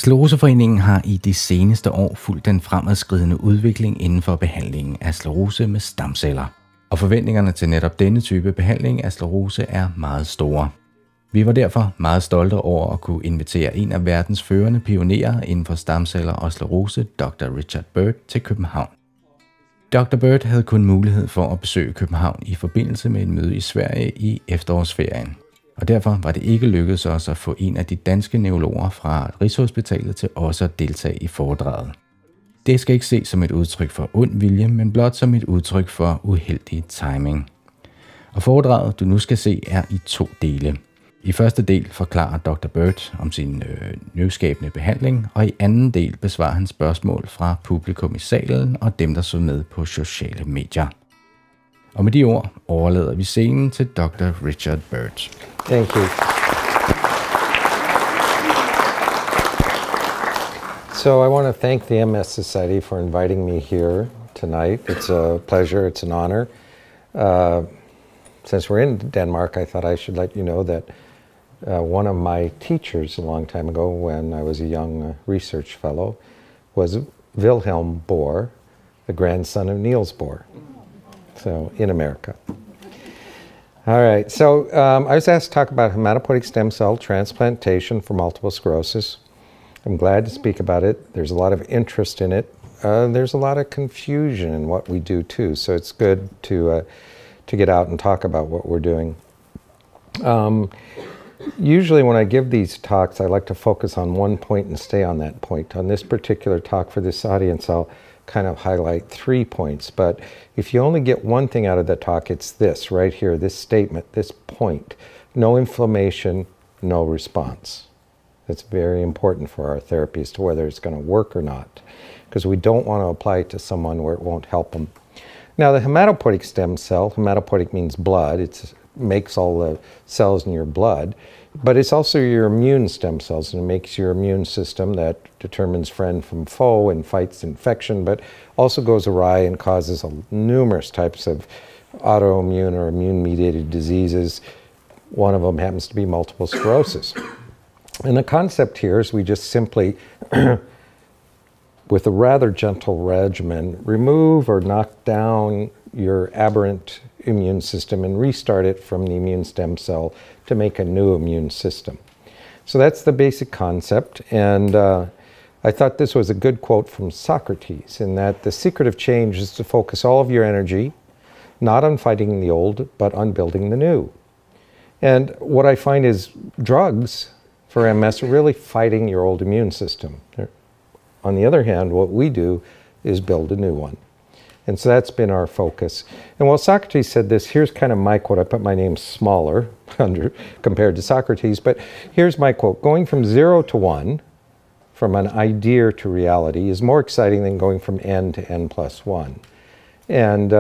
Skleroseforeningen har i de seneste år fulgt den fremadskridende udvikling inden for behandlingen af sklerose med stamceller. Og forventningerne til netop denne type behandling af sklerose er meget store. Vi var derfor meget stolte over at kunne invitere en af verdens førende pionerer inden for stamceller og sklerose, Dr. Richard Bird, til København. Dr. Bird havde kun mulighed for at besøge København i forbindelse med et møde i Sverige i efterårsferien. Og derfor var det ikke lykkedes os at få en af de danske neurologer fra Rigshospitalet til også at deltage i foredraget. Det skal ikke ses som et udtryk for ond vilje, men blot som et udtryk for uheldig timing. Og foredraget, du nu skal se, er i 2 dele. I første del forklarer Dr. Bird om sin nyskabende behandling, og i anden del besvarer han spørgsmål fra publikum i salen og dem, der så med på sociale medier. Og med de ord overlader vi scenen til Dr. Richard Bird. Thank you. So I want to thank the MS Society for inviting me here tonight. It's a pleasure, it's an honor. Since we're in Denmark, I thought I should let you know that one of my teachers a long time ago when I was a young research fellow was Wilhelm Bohr, the grandson of Niels Bohr, so in America. All right, so I was asked to talk about hematopoietic stem cell transplantation for multiple sclerosis. I'm glad to speak about it. There's a lot of interest in it. There's a lot of confusion in what we do too, so it's good to get out and talk about what we're doing. Usually when I give these talks, I like to focus on one point and stay on that point. On this particular talk for this audience, I'll kind of highlight 3 points. But if you only get one thing out of the talk, it's this right here, this statement, this point. No inflammation, no response. That's very important for our therapy as to whether it's going to work or not, because we don't want to apply it to someone where it won't help them. Now the hematopoietic stem cell, hematopoietic means blood, it makes all the cells in your blood, but it's also your immune stem cells, and it makes your immune system that determines friend from foe and fights infection, but also goes awry and causes numerous types of autoimmune or immune-mediated diseases. One of them happens to be multiple sclerosis. And the concept here is we just simply, with a rather gentle regimen, remove or knock down your aberrant immune system and restart it from the immune stem cell to make a new immune system. So that's the basic concept, and I thought this was a good quote from Socrates, in that the secret of change is to focus all of your energy not on fighting the old, but on building the new. And what I find is drugs for MS are really fighting your old immune system. On the other hand, what we do is build a new one. And so that's been our focus. And while Socrates said this, here's kind of my quote. I put my name smaller compared to Socrates, but here's my quote. Going from 0 to 1, from an idea to reality, is more exciting than going from n to n plus 1. And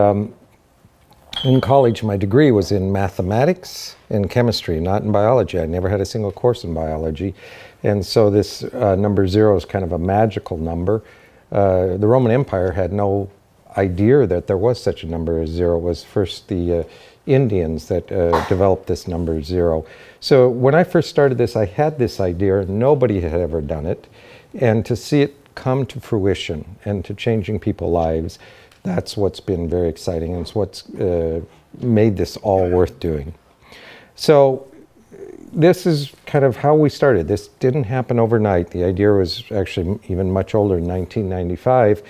in college, my degree was in mathematics and chemistry, not in biology. I never had a single course in biology. And so this number 0 is kind of a magical number. The Roman Empire had no idea that there was such a number as 0. It was first the Indians that developed this number 0. So when I first started this, I had this idea. Nobody had ever done it. And to see it come to fruition and to changing people's lives, that's what's been very exciting, and it's what's made this all worth doing. So this is kind of how we started. This didn't happen overnight. The idea was actually even much older, in 1995.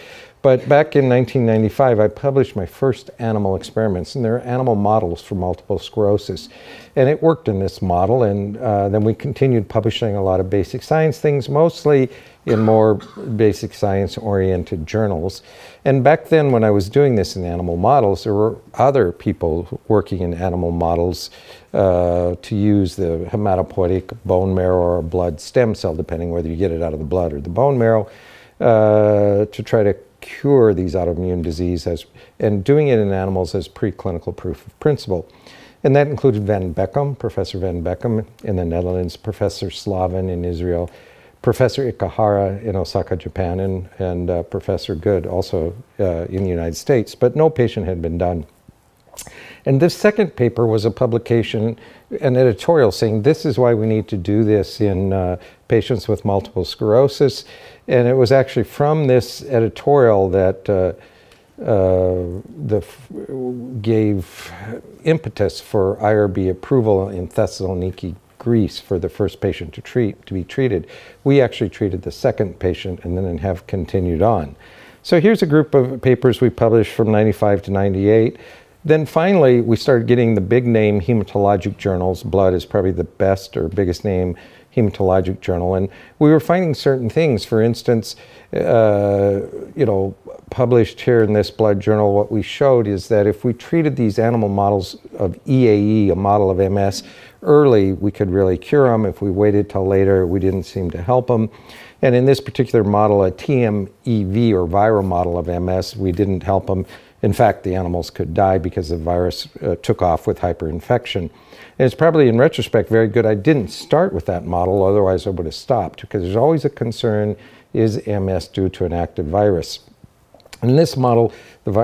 But back in 1995, I published my first animal experiments, and they're animal models for multiple sclerosis. And it worked in this model, and then we continued publishing a lot of basic science things, mostly in more basic science-oriented journals. And back then, when I was doing this in animal models, there were other people working in animal models to use the hematopoietic bone marrow or blood stem cell, depending whether you get it out of the blood or the bone marrow, to try to cure these autoimmune diseases, and doing it in animals as preclinical proof of principle. And that included Van Beckham, Professor Van Beckham in the Netherlands, Professor Slavin in Israel, Professor Ikehara in Osaka, Japan, and Professor Good also in the United States, but no patient had been done. And this second paper was a publication, an editorial saying this is why we need to do this in patients with multiple sclerosis. And it was actually from this editorial that gave impetus for IRB approval in Thessaloniki, Greece, for the first patient to be treated. We actually treated the second patient and then have continued on. So here's a group of papers we published from 95 to 98. Then finally, we started getting the big name hematologic journals. Blood is probably the best or biggest name hematologic journal. And we were finding certain things. For instance, published here in this blood journal, what we showed is that if we treated these animal models of EAE, a model of MS, early, we could really cure them. If we waited till later, we didn't seem to help them. And in this particular model, a TMEV or viral model of MS, we didn't help them. In fact, the animals could die because the virus took off with hyperinfection. And it's probably, in retrospect, very good I didn't start with that model, otherwise I would have stopped, because there's always a concern, is MS due to an active virus? In this model,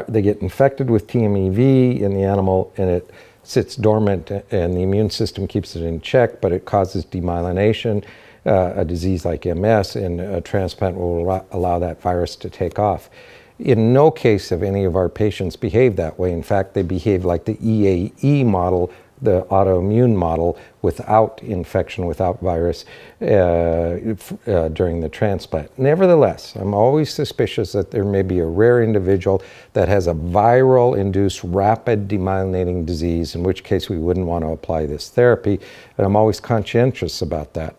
they get infected with TMEV in the animal, and it sits dormant, and the immune system keeps it in check, but it causes demyelination, a disease like MS, and a transplant will allow that virus to take off. In no case have any of our patients behaved that way. In fact, they behave like the EAE model, the autoimmune model, without infection, without virus during the transplant. Nevertheless, I'm always suspicious that there may be a rare individual that has a viral-induced rapid demyelinating disease, in which case we wouldn't want to apply this therapy, and I'm always conscientious about that.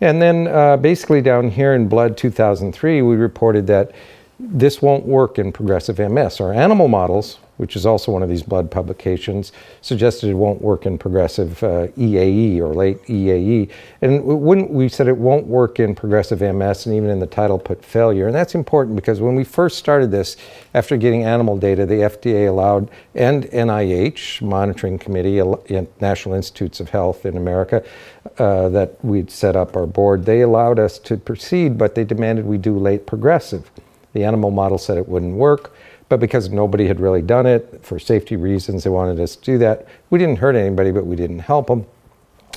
And then basically down here in Blood 2003, we reported that this won't work in progressive MS. Our animal models, which is also one of these blood publications, suggested it won't work in progressive EAE or late EAE. And we said it won't work in progressive MS, and even in the title put failure. And that's important because when we first started this, after getting animal data, the FDA allowed, and NIH, Monitoring Committee, National Institutes of Health in America, that we'd set up our board, they allowed us to proceed, but they demanded we do late progressive. The animal model said it wouldn't work, but because nobody had really done it, for safety reasons, they wanted us to do that. We didn't hurt anybody, but we didn't help them.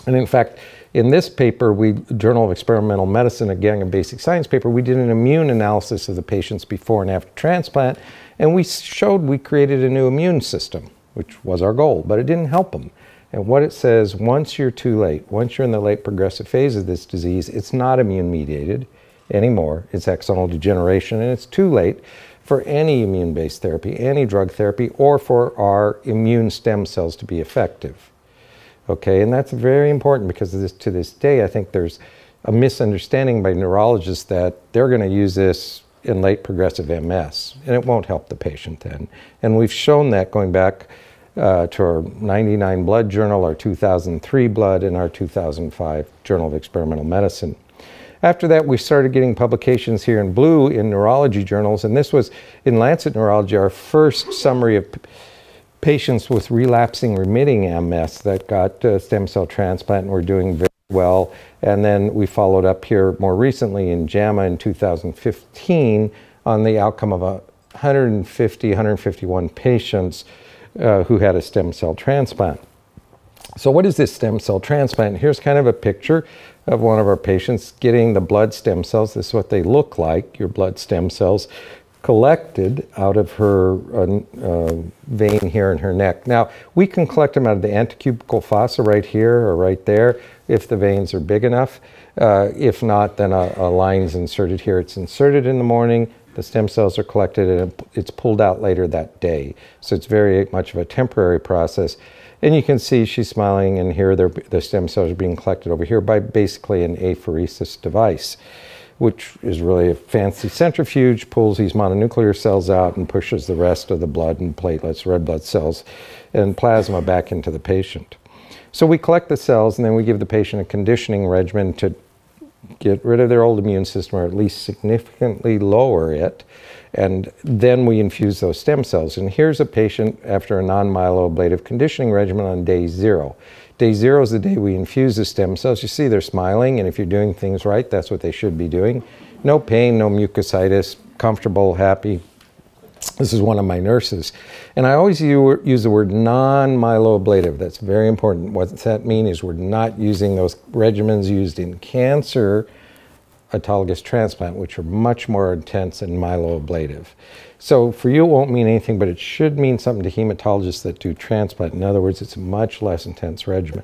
And in fact, in this paper, Journal of Experimental Medicine, again, a basic science paper, we did an immune analysis of the patients before and after transplant, and we showed we created a new immune system, which was our goal, but it didn't help them. And what it says, once you're too late, once you're in the late progressive phase of this disease, it's not immune-mediated anymore. It's axonal degeneration, and it's too late for any immune-based therapy, any drug therapy, or for our immune stem cells to be effective. Okay, and that's very important because to this day, I think there's a misunderstanding by neurologists that they're going to use this in late progressive MS, and it won't help the patient then. And we've shown that going back to our 99 Blood journal, our 2003 Blood, and our 2005 Journal of Experimental Medicine. After that, we started getting publications here in blue in neurology journals, and this was in Lancet Neurology, our first summary of patients with relapsing remitting MS that got stem cell transplant and were doing very well. And then we followed up here more recently in JAMA in 2015 on the outcome of 151 patients who had a stem cell transplant. So what is this stem cell transplant? Here's kind of a picture of one of our patients getting the blood stem cells. This is what they look like, your blood stem cells, collected out of her vein here in her neck. Now, we can collect them out of the antecubical fossa right here or right there if the veins are big enough. If not, then a line is inserted here. It's inserted in the morning, the stem cells are collected, and it's pulled out later that day. So it's very much of a temporary process. And you can see she's smiling, and here the stem cells are being collected over here by basically an apheresis device, which is really a fancy centrifuge, pulls these mononuclear cells out and pushes the rest of the blood and platelets, red blood cells, and plasma back into the patient. So we collect the cells, and then we give the patient a conditioning regimen to get rid of their old immune system, or at least significantly lower it. And then we infuse those stem cells. And here's a patient after a non-myeloablative conditioning regimen on day 0. Day 0 is the day we infuse the stem cells. You see they're smiling, and if you're doing things right, that's what they should be doing. No pain, no mucositis, comfortable, happy. This is one of my nurses. And I always use the word non-myeloablative. That's very important. What does that mean is we're not using those regimens used in cancer autologous transplant, which are much more intense and myeloablative. So for you, it won't mean anything, but it should mean something to hematologists that do transplant. In other words, it's a much less intense regimen.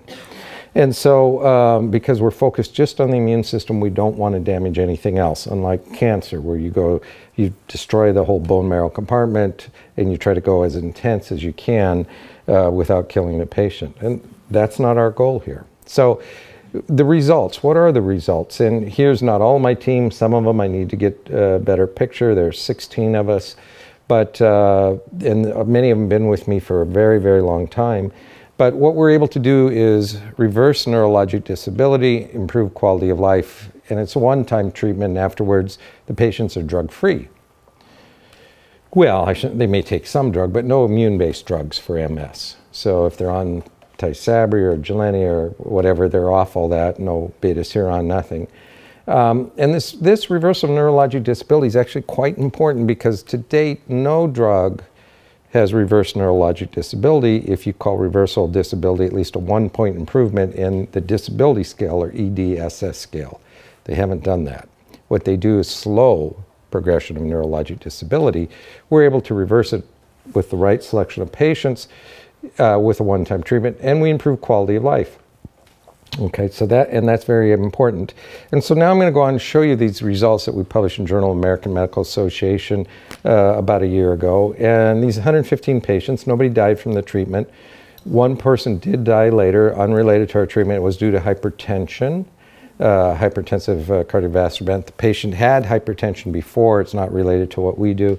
And so because we're focused just on the immune system, we don't want to damage anything else, unlike cancer, where you destroy the whole bone marrow compartment and you try to go as intense as you can without killing the patient. And that's not our goal here. So the results, what are the results? And here's not all my team. Some of them I need to get a better picture. There's 16 of us, but and many of them have been with me for a very, very long time. But what we're able to do is reverse neurologic disability, improve quality of life, and it's a one-time treatment, and afterwards the patients are drug-free. Well, they may take some drug, but no immune-based drugs for MS. So if they're on Tysabri or Gilenya or whatever, they're off all that, no beta-seron, nothing. And this reversal of neurologic disability is actually quite important because to date, no drug has reversed neurologic disability. If you call reversal of disability at least a 1-point improvement in the disability scale or EDSS scale. They haven't done that. What they do is slow progression of neurologic disability. We're able to reverse it with the right selection of patients with a one-time treatment, and we improve quality of life. Okay, so that's very important. And so now I'm going to go on and show you these results that we published in Journal of American Medical Association about a year ago. And these 115 patients, nobody died from the treatment. One person did die later, unrelated to our treatment. It was due to hypertension, hypertensive cardiovascular event. The patient had hypertension before. It's not related to what we do.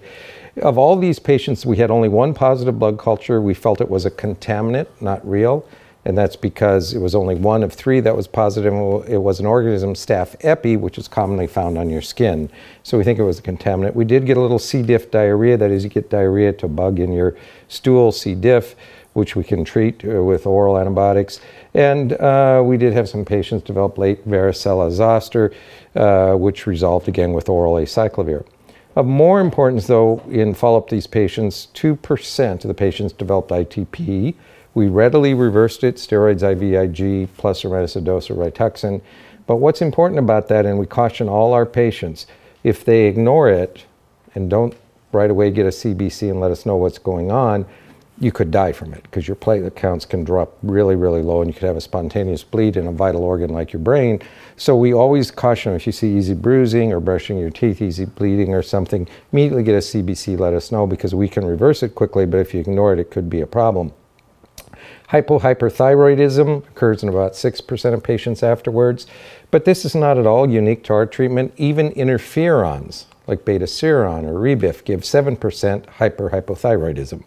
Of all these patients, we had only one positive blood culture. We felt it was a contaminant, not real. And that's because it was only one of 3 that was positive. It was an organism, Staph epi, which is commonly found on your skin. So we think it was a contaminant. We did get a little C. diff diarrhea. That is, you get diarrhea to a bug in your stool, C. diff, which we can treat with oral antibiotics. And we did have some patients develop late varicella zoster, which resolved again with oral acyclovir. Of more importance, though, in follow-up these patients, 2% of the patients developed ITP. We readily reversed it, steroids, IVIG, plus or minus a dose of Rituxan. But what's important about that, and we caution all our patients, if they ignore it and don't right away get a CBC and let us know what's going on, you could die from it because your platelet counts can drop really, really low and you could have a spontaneous bleed in a vital organ like your brain. So we always caution if you see easy bruising or brushing your teeth, easy bleeding or something, immediately get a CBC, let us know because we can reverse it quickly, but if you ignore it, it could be a problem. Hypohyperthyroidism occurs in about 6% of patients afterwards, but this is not at all unique to our treatment. Even interferons like beta-seron or Rebif give 7% hyperhypothyroidism.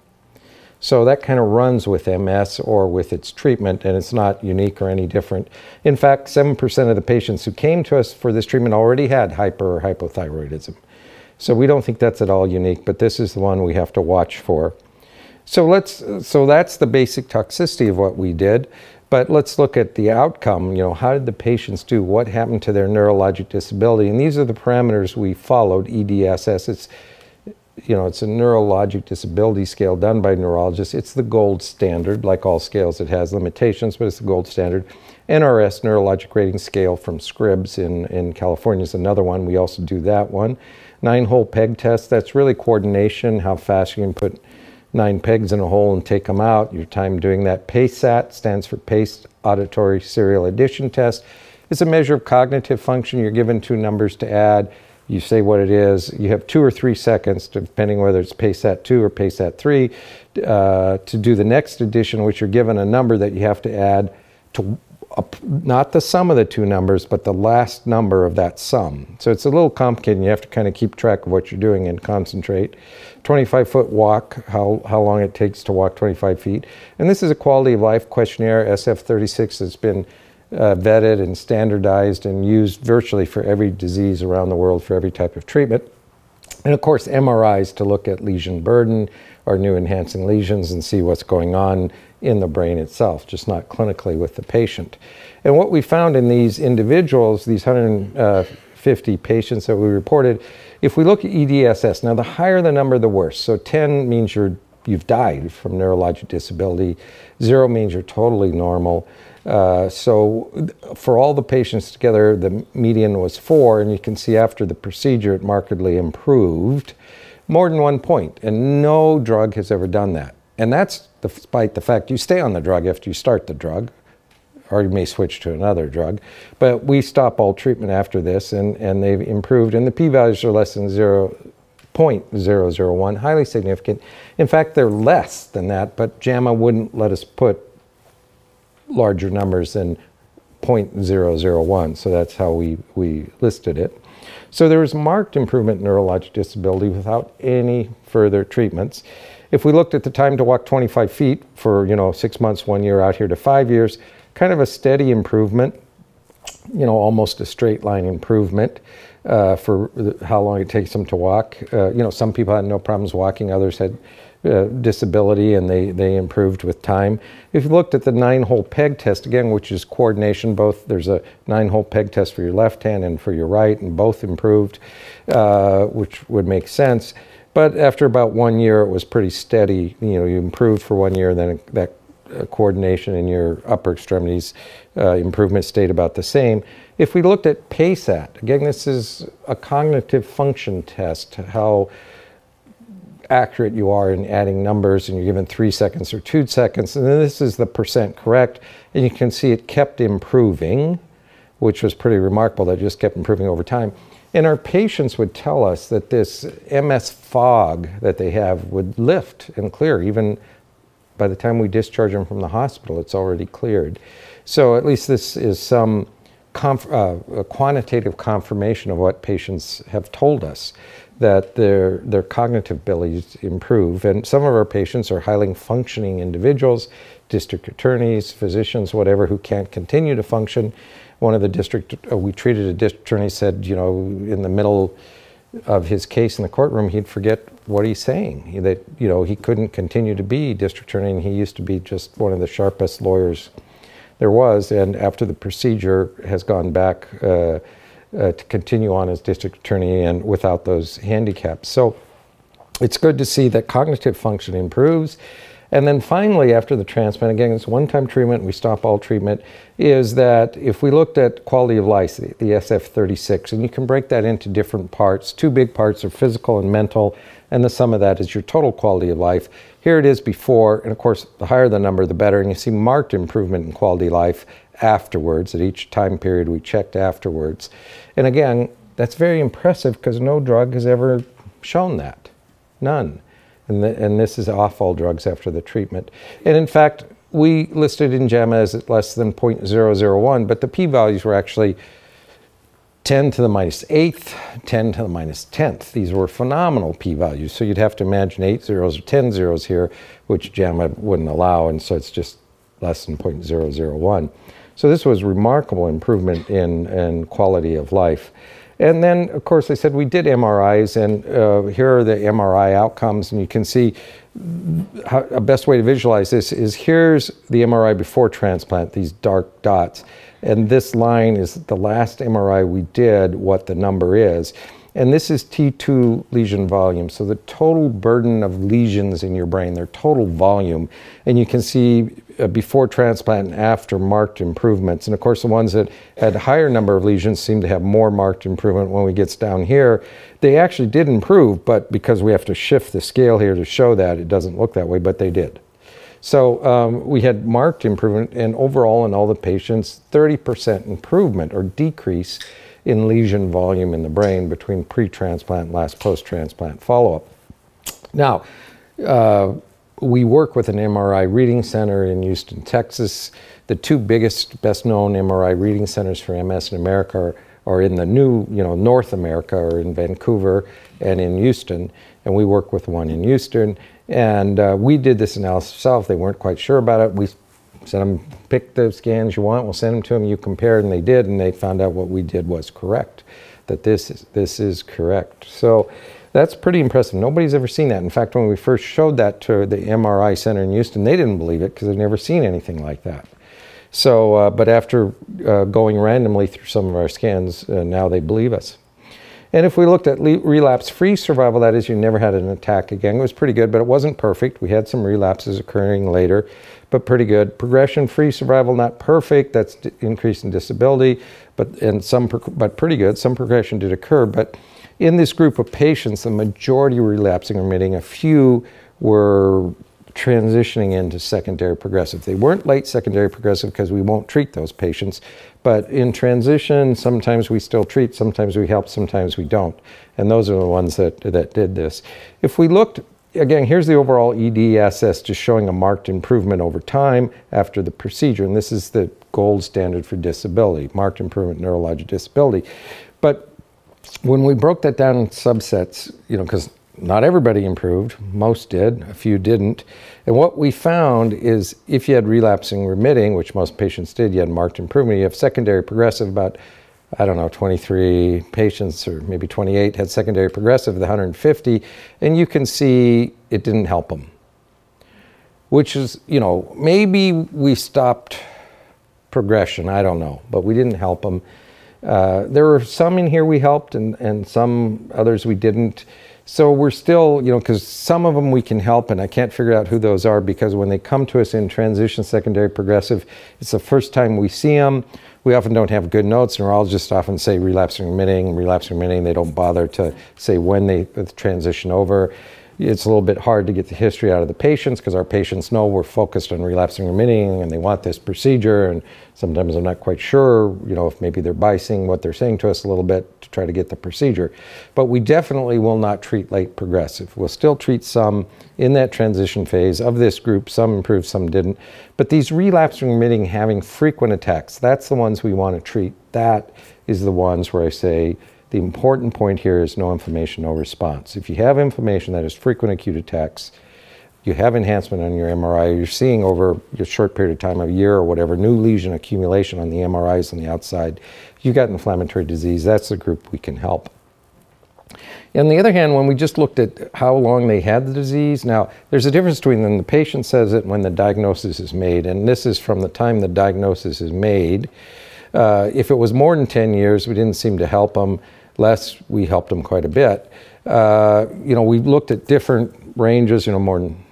So that kind of runs with MS or with its treatment, and it's not unique or any different. In fact, 7% of the patients who came to us for this treatment already had hyper or hypothyroidism. So we don't think that's at all unique, but this is the one we have to watch for. So that's the basic toxicity of what we did, but let's look at the outcome. You know, how did the patients do? What happened to their neurologic disability? And these are the parameters we followed, EDSS. It's a neurologic disability scale done by neurologists. It's the gold standard. Like all scales, it has limitations, but it's the gold standard. NRS, Neurologic Rating Scale from Scripps in California, is another one. We also do that one. 9-hole peg test, that's really coordination, how fast you can put 9 pegs in a hole and take them out. Your time doing that. PACE-SAT stands for Paced Auditory Serial Addition Test. It's a measure of cognitive function. You're given 2 numbers to add. You say what it is. You have 2 or 3 seconds, depending whether it's PACE-SAT 2 or PACE-SAT 3, to do the next addition, which you're given a number that you have to add to not the sum of the 2 numbers, but the last number of that sum. So it's a little complicated, and you have to kind of keep track of what you're doing and concentrate. 25-foot walk, how long it takes to walk 25 feet. And this is a quality of life questionnaire. SF-36 has been vetted and standardized and used virtually for every disease around the world for every type of treatment. And of course, MRIs to look at lesion burden or new enhancing lesions and see what's going on in the brain itself, just not clinically with the patient. And what we found in these individuals, these 115 50 patients that we reported. If we look at EDSS, now the higher the number, the worse. So 10 means you've died from neurologic disability. 0 means you're totally normal. So for all the patients together, the median was 4, and you can see after the procedure it markedly improved more than 1 point, and no drug has ever done that. And that's despite the fact you stay on the drug after you start the drug, or you may switch to another drug. But we stop all treatment after this, and they've improved, and the p-values are less than 0.001, highly significant. In fact, they're less than that, but JAMA wouldn't let us put larger numbers than 0.001, so that's how we listed it. So there was marked improvement in neurologic disability without any further treatments. If we looked at the time to walk 25 feet for 6 months, 1 year out here to 5 years, kind of a steady improvement, almost a straight line improvement for how long it takes them to walk. Some people had no problems walking, others had disability, and they improved with time. If you looked at the 9-hole peg test, again, which is coordination, there's a 9-hole peg test for your left hand and for your right, and both improved, which would make sense. But after about 1 year, it was pretty steady. You improved for 1 year, then that coordination in your upper extremities improvement stayed about the same. If we looked at PASAT, again, this is a cognitive function test, how accurate you are in adding numbers, and you're given 3 seconds or 2 seconds, and then this is the percent correct, and you can see it kept improving, which was pretty remarkable. That just kept improving over time. And our patients would tell us that this MS fog that they have would lift and clear. Even by the time we discharge them from the hospital, it's already cleared. So at least this is some quantitative confirmation of what patients have told us, that their cognitive abilities improve. And some of our patients are highly functioning individuals, district attorneys, physicians, whatever, who can't continue to function. One of the we treated a district attorney, said, in the middle of his case in the courtroom, he'd forget what he's saying, that, he couldn't continue to be district attorney, and he used to be just one of the sharpest lawyers there was, and after the procedure has gone back to continue on as district attorney and without those handicaps. So it's good to see that cognitive function improves. And then finally, after the transplant, again, it's one-time treatment, we stop all treatment, is that if we looked at quality of life, the SF-36, and you can break that into different parts. 2 big parts are physical and mental, and the sum of that is your total quality of life. Here it is before, and of course, the higher the number, the better, and you see marked improvement in quality of life afterwards, at each time period we checked afterwards. And again, that's very impressive because no drug has ever shown that, none. And this is off all drugs after the treatment. And in fact, we listed in JAMA as less than 0.001, but the p-values were actually 10 to the -8th, 10 to the -10th. These were phenomenal p-values. So you'd have to imagine 8 zeros or 10 zeros here, which JAMA wouldn't allow, and so it's just less than 0.001. So this was remarkable improvement in quality of life. And then, of course, I said we did MRIs, and here are the MRI outcomes, and you can see a best way to visualize this is here's the MRI before transplant, these dark dots, and this line is the last MRI we did, what the number is. And this is T2 lesion volume, so the total burden of lesions in your brain, their total volume. And you can see before transplant and after marked improvements. And of course, the ones that had a higher number of lesions seem to have more marked improvement. When we get down here, they actually did improve, but because we have to shift the scale here to show that, it doesn't look that way, but they did. So we had marked improvement, and overall in all the patients, 30% improvement or decrease in lesion volume in the brain between pre-transplant and last post-transplant follow-up. Now, we work with an MRI reading center in Houston, Texas. The 2 biggest, best-known MRI reading centers for MS in America are in the new, North America, or in Vancouver and in Houston, and we work with one in Houston. And we did this analysis ourselves. They weren't quite sure about it. We said them, pick the scans you want, we'll send them to them, you compare, and they did, and they found out what we did was correct, that this is correct. So that's pretty impressive. Nobody's ever seen that. In fact, when we first showed that to the MRI center in Houston, they didn't believe it because they've never seen anything like that. So, but after going randomly through some of our scans, now they believe us. And if we looked at relapse-free survival, that is, you never had an attack again, it was pretty good, but it wasn't perfect. We had some relapses occurring later, but pretty good. Progression-free survival, not perfect. That's increase in disability, but pretty good. Some progression did occur, but in this group of patients, the majority were relapsing or remitting. A few were transitioning into secondary progressive. They weren't late secondary progressive because we won't treat those patients, but in transition, sometimes we still treat, sometimes we help, sometimes we don't. And those are the ones that did this. If we looked, again, here's the overall EDSS just showing a marked improvement over time after the procedure, and this is the gold standard for disability, marked improvement in neurologic disability. But when we broke that down in subsets, because not everybody improved, most did, a few didn't. And what we found is if you had relapsing remitting, which most patients did, you had marked improvement. You have secondary progressive, about, 23 patients or maybe 28 had secondary progressive, the 150, and you can see it didn't help them. Which is, maybe we stopped progression, I don't know, but we didn't help them. There were some in here we helped and some others we didn't. So we're still, because some of them we can help, and I can't figure out who those are because when they come to us in transition secondary progressive, it's the first time we see them. We often don't have good notes. Neurologists often say relapsing remitting. They don't bother to say when they transition over. It's a little bit hard to get the history out of the patients because our patients know we're focused on relapsing remitting and they want this procedure, and sometimes I'm not quite sure, if maybe they're biasing what they're saying to us a little bit to try to get the procedure. But we definitely will not treat late progressive. We'll still treat some in that transition phase of this group. Some improved, some didn't. But these relapsing remitting having frequent attacks, that's the ones we want to treat. That is the ones where I say, the important point here is no inflammation, no response. If you have inflammation that is frequent acute attacks, you have enhancement on your MRI, you're seeing over a short period of time, a year or whatever, new lesion accumulation on the MRIs on the outside, you've got inflammatory disease, that's the group we can help. On the other hand, when we just looked at how long they had the disease, now there's a difference between when the patient says it and when the diagnosis is made, and this is from the time the diagnosis is made. If it was more than 10 years, we didn't seem to help them. Less, we helped them quite a bit. We looked at different ranges, more than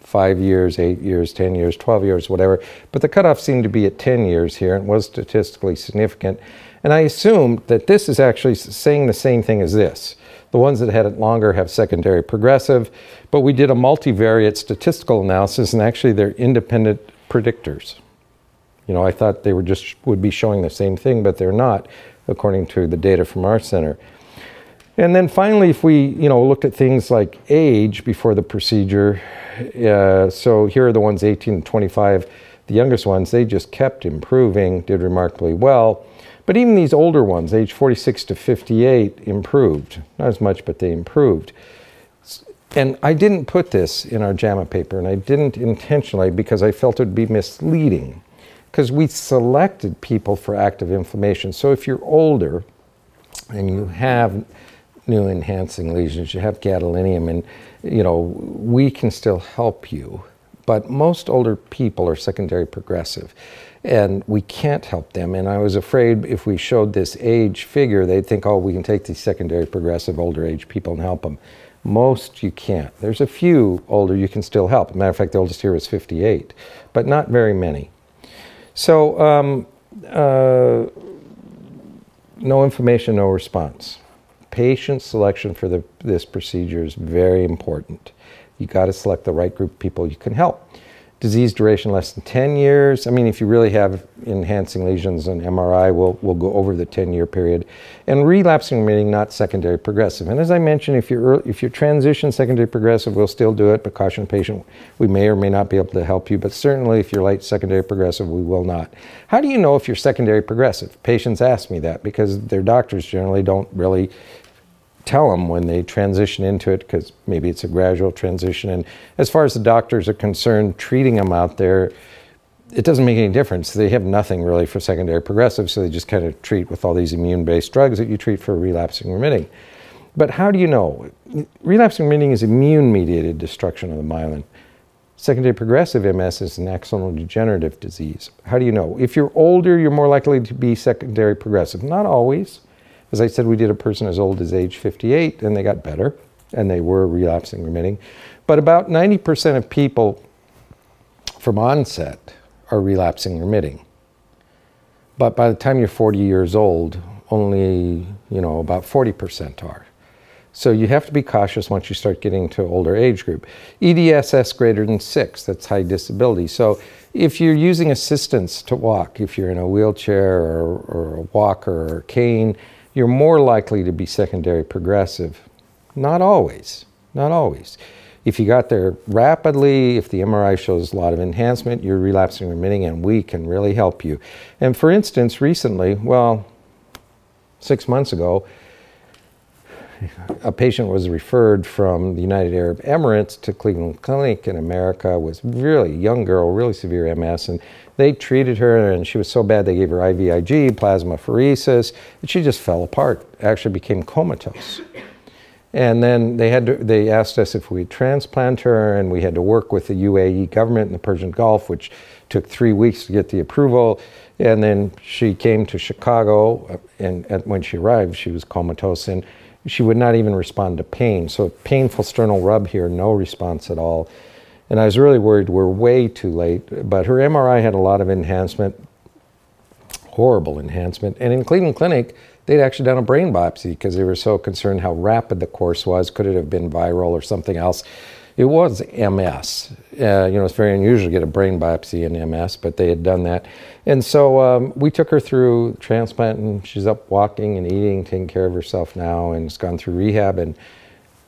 5 years, 8 years, 10 years, 12 years, whatever. But the cutoff seemed to be at 10 years here and was statistically significant. And I assumed that this is actually saying the same thing as this. The ones that had it longer have secondary progressive, but we did a multivariate statistical analysis, and actually they're independent predictors. I thought they would be showing the same thing, but they're not, according to the data from our center. And then finally, if we, looked at things like age before the procedure, so here are the ones 18 to 25, the youngest ones, they just kept improving, did remarkably well. But even these older ones, age 46 to 58, improved. Not as much, but they improved. And I didn't put this in our JAMA paper, and I didn't intentionally because I felt it would be misleading, because we selected people for active inflammation. So if you're older and you have new enhancing lesions, you have gadolinium, and we can still help you. But most older people are secondary progressive, and we can't help them. And I was afraid if we showed this age figure, they'd think, oh, we can take these secondary progressive older age people and help them. Most you can't. There's a few older you can still help. As a matter of fact, the oldest here was 58, but not very many. So, no inflammation, no response. Patient selection for this procedure is very important. You got to select the right group of people you can help. Disease duration less than 10 years. I mean, if you really have enhancing lesions on MRI, we'll go over the 10-year period. And relapsing remitting, not secondary progressive. And as I mentioned, if you're transition secondary progressive, we'll still do it, but caution patient, we may or may not be able to help you, but certainly if you're late secondary progressive, we will not. How do you know if you're secondary progressive? Patients ask me that because their doctors generally don't really tell them when they transition into it, because maybe it's a gradual transition. And as far as the doctors are concerned, treating them out there, it doesn't make any difference. They have nothing really for secondary progressive, so they just kind of treat with all these immune-based drugs that you treat for relapsing remitting. But how do you know? Relapsing remitting is immune-mediated destruction of the myelin. Secondary progressive MS is an axonal degenerative disease. How do you know? If you're older, you're more likely to be secondary progressive. Not always. As I said, we did a person as old as age 58 and they got better and they were relapsing remitting. But about 90% of people from onset are relapsing remitting. But by the time you're 40 years old, only, about 40% are. So you have to be cautious once you start getting to older age group. EDSS greater than 6, that's high disability. So if you're using assistance to walk, if you're in a wheelchair or a walker or a cane, you're more likely to be secondary progressive. Not always, not always. If you got there rapidly, if the MRI shows a lot of enhancement, you're relapsing remitting and we can really help you. And for instance, recently, 6 months ago, a patient was referred from the United Arab Emirates to Cleveland Clinic in America, was really young girl, really severe MS, and they treated her and she was so bad they gave her IVIG, plasmapheresis, and she just fell apart, actually became comatose. And then they asked us if we'd transplant her, and we had to work with the UAE government in the Persian Gulf, which took 3 weeks to get the approval. And then she came to Chicago, and when she arrived, she was comatose, and she would not even respond to pain. So painful sternal rub here, no response at all. And I was really worried we're way too late, but her MRI had a lot of enhancement, horrible enhancement. And in Cleveland Clinic, they'd actually done a brain biopsy because they were so concerned how rapid the course was. Could it have been viral or something else? It was MS. It's very unusual to get a brain biopsy in MS, but they had done that. And so we took her through transplant, and she's up walking and eating, taking care of herself now, and has gone through rehab and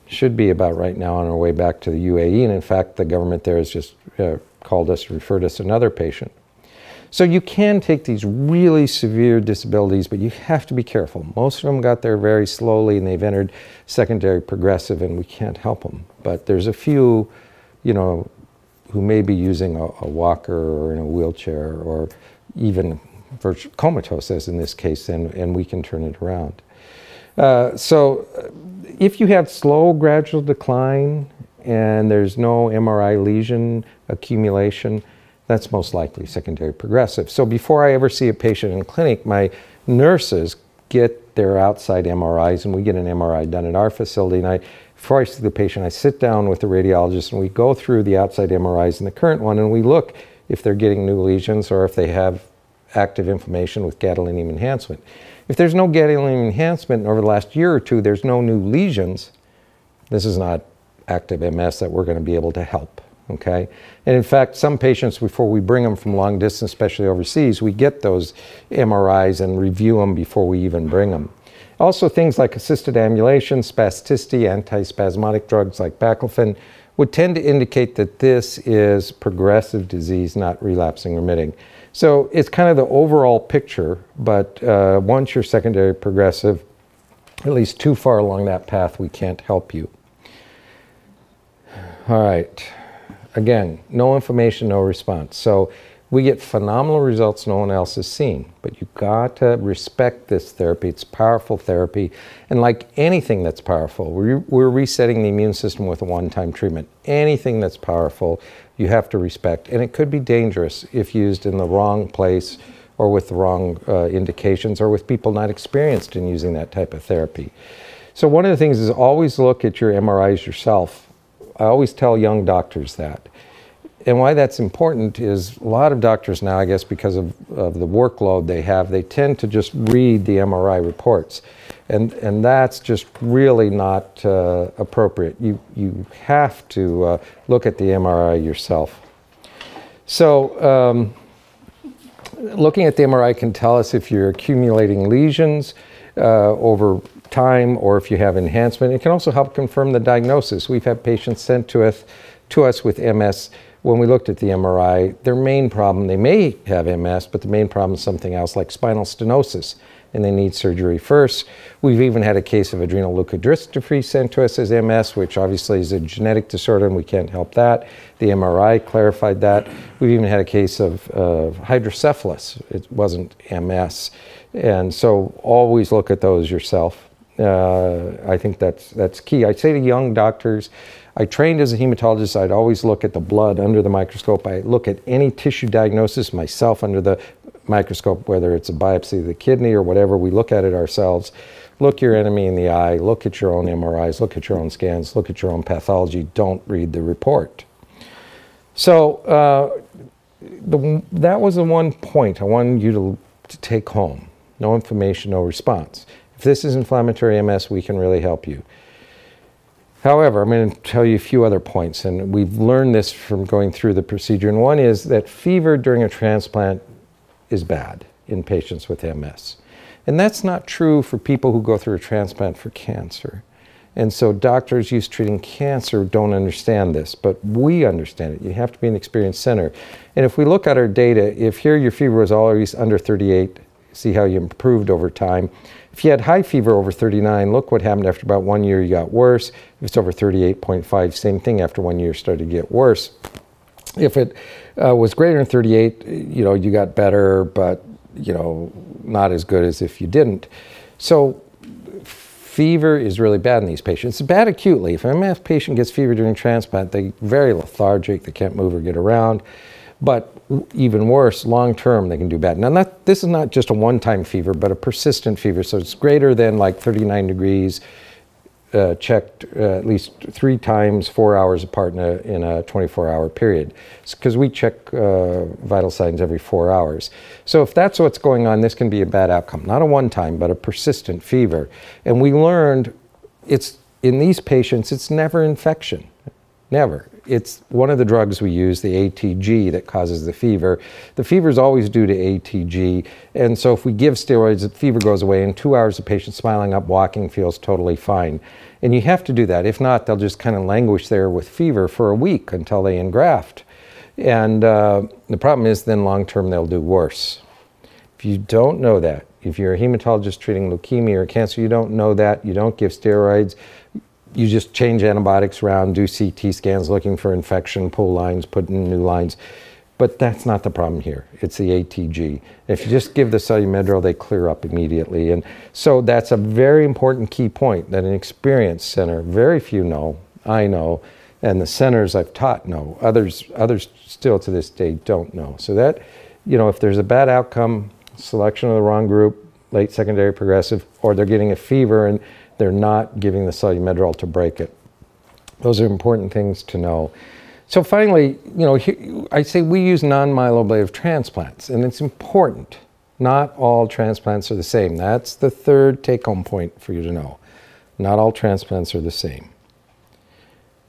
should be about right now on her way back to the UAE. And in fact, the government there has just called us, referred us another patient. So you can take these really severe disabilities, but you have to be careful. Most of them got there very slowly and they've entered secondary progressive and we can't help them. But there's a few, who may be using a walker or in a wheelchair or even comatose, as in this case, and we can turn it around. So if you have slow gradual decline and there's no MRI lesion accumulation, that's most likely secondary progressive. So before I ever see a patient in clinic, my nurses get their outside MRIs, and we get an MRI done at our facility. And before I see the patient, I sit down with the radiologist and we go through the outside MRIs and the current one, and we look if they're getting new lesions or if they have active inflammation with gadolinium enhancement. If there's no gadolinium enhancement over the last year or two, there's no new lesions, this is not active MS that we're going to be able to help. Okay, and in fact, some patients, before we bring them from long distance, especially overseas, we get those MRIs and review them before we even bring them. Also, things like assisted ambulation, spasticity, antispasmodic drugs like baclofen would tend to indicate that this is progressive disease, not relapsing remitting. So it's kind of the overall picture, but once you're secondary progressive, at least too far along that path, we can't help you. All right. Again, no inflammation, no response. So we get phenomenal results no one else has seen, but you've got to respect this therapy. It's powerful therapy. And like anything that's powerful, we're resetting the immune system with a one-time treatment. Anything that's powerful, you have to respect. And it could be dangerous if used in the wrong place or with the wrong indications or with people not experienced in using that type of therapy. So one of the things is always look at your MRIs yourself. I always tell young doctors that. And why that's important is a lot of doctors now, I guess because of the workload they have, they tend to just read the MRI reports. And that's just really not appropriate. You have to look at the MRI yourself. So looking at the MRI can tell us if you're accumulating lesions over time or if you have enhancement. It can also help confirm the diagnosis. We've had patients sent to us with MS. When we looked at the MRI, their main problem, they may have MS, but the main problem is something else like spinal stenosis, and they need surgery first. We've even had a case of adrenal leukodystrophy sent to us as MS, which obviously is a genetic disorder and we can't help that. The MRI clarified that. We've even had a case of hydrocephalus. It wasn't MS. And so always look at those yourself. I think that's key. I say to young doctors, I trained as a hematologist, I'd always look at the blood under the microscope. I look at any tissue diagnosis myself under the microscope, whether it's a biopsy of the kidney or whatever, we look at it ourselves. Look your enemy in the eye, look at your own MRIs, look at your own scans, look at your own pathology, don't read the report. So that was the one point I wanted you to take home. No inflammation, no response. If this is inflammatory MS, we can really help you. However, I'm going to tell you a few other points, and we've learned this from going through the procedure. And one is that fever during a transplant is bad in patients with MS. And that's not true for people who go through a transplant for cancer. And so doctors used to treating cancer don't understand this, but we understand it. You have to be an experienced center. And if we look at our data, if here your fever was always under 38, see how you improved over time. If you had high fever over 39, look what happened after about 1 year, you got worse. If it's over 38.5, same thing, after 1 year started to get worse. If it was greater than 38, you got better, but not as good as if you didn't. So fever is really bad in these patients. It's bad acutely. If an MS patient gets fever during transplant, they're very lethargic, they can't move or get around. But even worse, long-term, they can do bad. Now, this is not just a one-time fever, but a persistent fever. So it's greater than like 39 degrees, checked at least 3 times, 4 hours apart in a 24-hour period. Because we check vital signs every 4 hours. So if that's what's going on, this can be a bad outcome. Not a one-time, but a persistent fever. And we learned in these patients, it's never infection. Never. It's one of the drugs we use, the ATG, that causes the fever. The fever is always due to ATG, and so if we give steroids, the fever goes away. In 2 hours, the patient's smiling up, walking, feels totally fine. And you have to do that. If not, they'll just kind of languish there with fever for a week until they engraft. And the problem is then long-term they'll do worse. If you don't know that, if you're a hematologist treating leukemia or cancer, you don't know that, you don't give steroids, you just change antibiotics around, do CT scans looking for infection, pull lines, put in new lines. But that's not the problem here. It's the ATG. If you just give the Solu-Medrol, they clear up immediately. And so that's a very important key point that an experienced center, very few know, I know, and the centers I've taught know. Others still to this day don't know. So that, if there's a bad outcome, selection of the wrong group, late secondary progressive, or they're getting a fever and they're not giving the Solu-Medrol to break it. Those are important things to know. So finally, I say we use non-myeloablative transplants, and it's important. Not all transplants are the same. That's the third take-home point for you to know. Not all transplants are the same.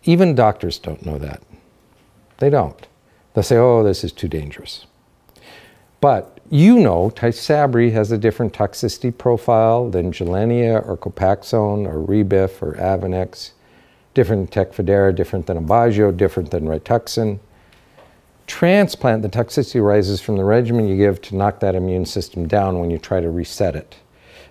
Even doctors don't know that. They don't. They'll say, oh, this is too dangerous. But Tysabri has a different toxicity profile than Gilenya or Copaxone or Rebif or Avonex, different than Tecfidera, different than Aubagio, different than Rituxan. Transplant, the toxicity arises from the regimen you give to knock that immune system down when you try to reset it.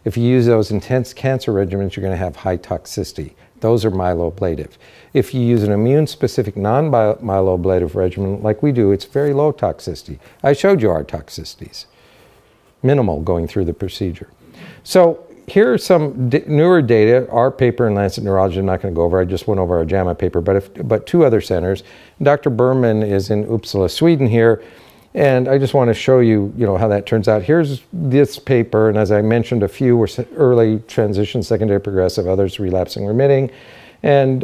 If you use those intense cancer regimens, you're going to have high toxicity. Those are myeloablative. If you use an immune-specific non-myeloablative regimen like we do, it's very low toxicity. I showed you our toxicities. Minimal going through the procedure. So here are some newer data. Our paper in Lancet Neurology, I'm not going to go over. I just went over our JAMA paper, but 2 other centers. Dr. Berman is in Uppsala, Sweden here. And I just want to show you, how that turns out. Here's this paper, and as I mentioned, a few were early transition, secondary progressive, others relapsing, remitting. And,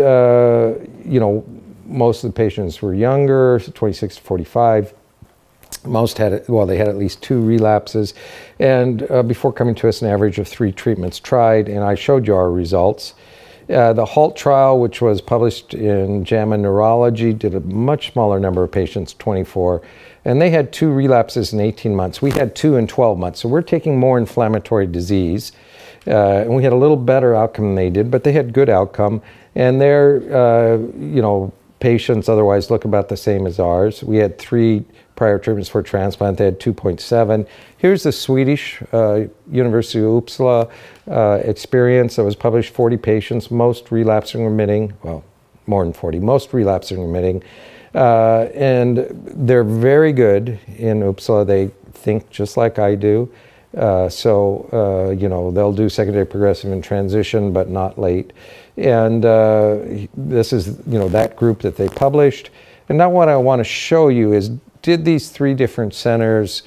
most of the patients were younger, 26 to 45. Most they had at least 2 relapses. And before coming to us, an average of 3 treatments tried, and I showed you our results. The HALT trial, which was published in JAMA Neurology, did a much smaller number of patients, 24, and they had 2 relapses in 18 months. We had 2 in 12 months, so we're taking more inflammatory disease, and we had a little better outcome than they did, but they had good outcome, and their, patients otherwise look about the same as ours. We had 3 prior treatments for transplant. They had 2.7. Here's the Swedish University of Uppsala experience that was published, 40 patients, most relapsing remitting, well, more than 40, most relapsing remitting. And they're very good in Uppsala. They think just like I do. You know, they'll do secondary progressive in transition, but not late. And this is, you know, that group that they published. And now what I want to show you is, did these 3 different centers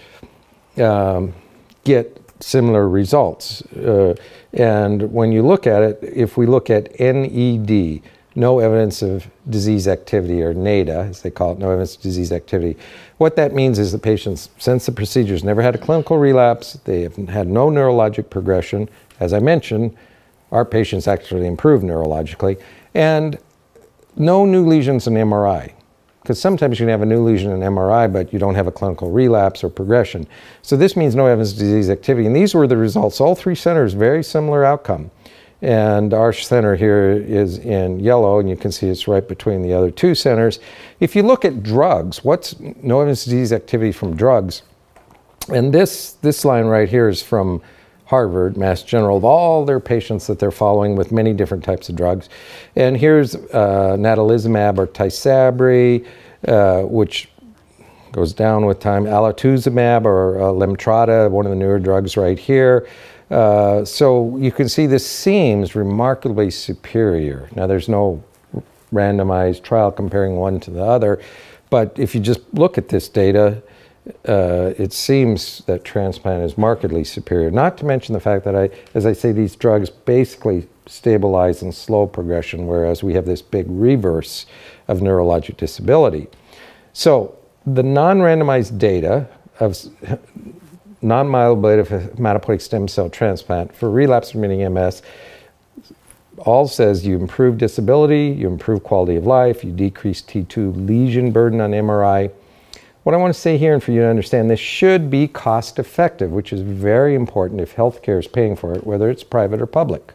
get similar results? And when you look at it, if we look at NED, no evidence of disease activity, or NADA, as they call it, no evidence of disease activity, what that means is the patients, since the procedures, never had a clinical relapse, they have had no neurologic progression. As I mentioned, our patients actually improved neurologically, and no new lesions in MRI. Because sometimes you can have a new lesion in MRI, but you don't have a clinical relapse or progression. So this means no evidence of disease activity. And these were the results. All 3 centers, very similar outcome. And our center here is in yellow, and you can see it's right between the other 2 centers. If you look at drugs, what's no evidence of disease activity from drugs? And this line right here is from Harvard, Mass General, of all their patients that they're following with many different types of drugs. And here's natalizumab or Tysabri, which goes down with time, alatuzumab or Lemtrada, one of the newer drugs right here. So you can see this seems remarkably superior. Now, there's no randomized trial comparing one to the other, but if you just look at this data, it seems that transplant is markedly superior. Not to mention the fact that, as I say, these drugs basically stabilize and slow progression, whereas we have this big reverse of neurologic disability. So the non-randomized data of non-myeloablative hematopoietic stem cell transplant for relapse-remitting MS all says you improve disability, you improve quality of life, you decrease T2 lesion burden on MRI. What I want to say here, and for you to understand, this should be cost effective, which is very important if healthcare is paying for it, whether it's private or public.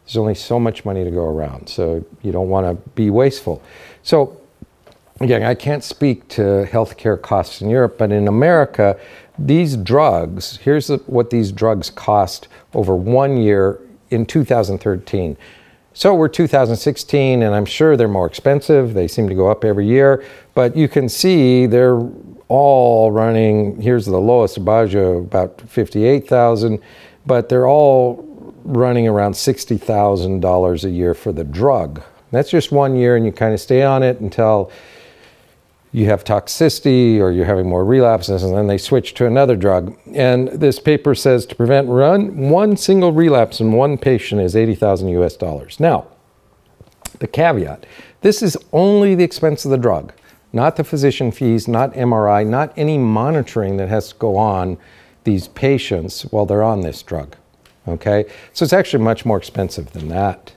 There's only so much money to go around, so you don't want to be wasteful. So again, I can't speak to healthcare costs in Europe, but in America, these drugs, here's what these drugs cost over 1 year in 2013. So we're 2016, and I'm sure they're more expensive. They seem to go up every year, but you can see they're all running, here's the lowest, Aubagio, about $58,000, but they're all running around $60,000 a year for the drug. That's just 1 year, and you kind of stay on it until you have toxicity or you're having more relapses, and then they switch to another drug. And this paper says to prevent one single relapse in one patient is $80,000 US. Now, the caveat, this is only the expense of the drug, not the physician fees, not MRI, not any monitoring that has to go on these patients while they're on this drug, okay? So it's actually much more expensive than that.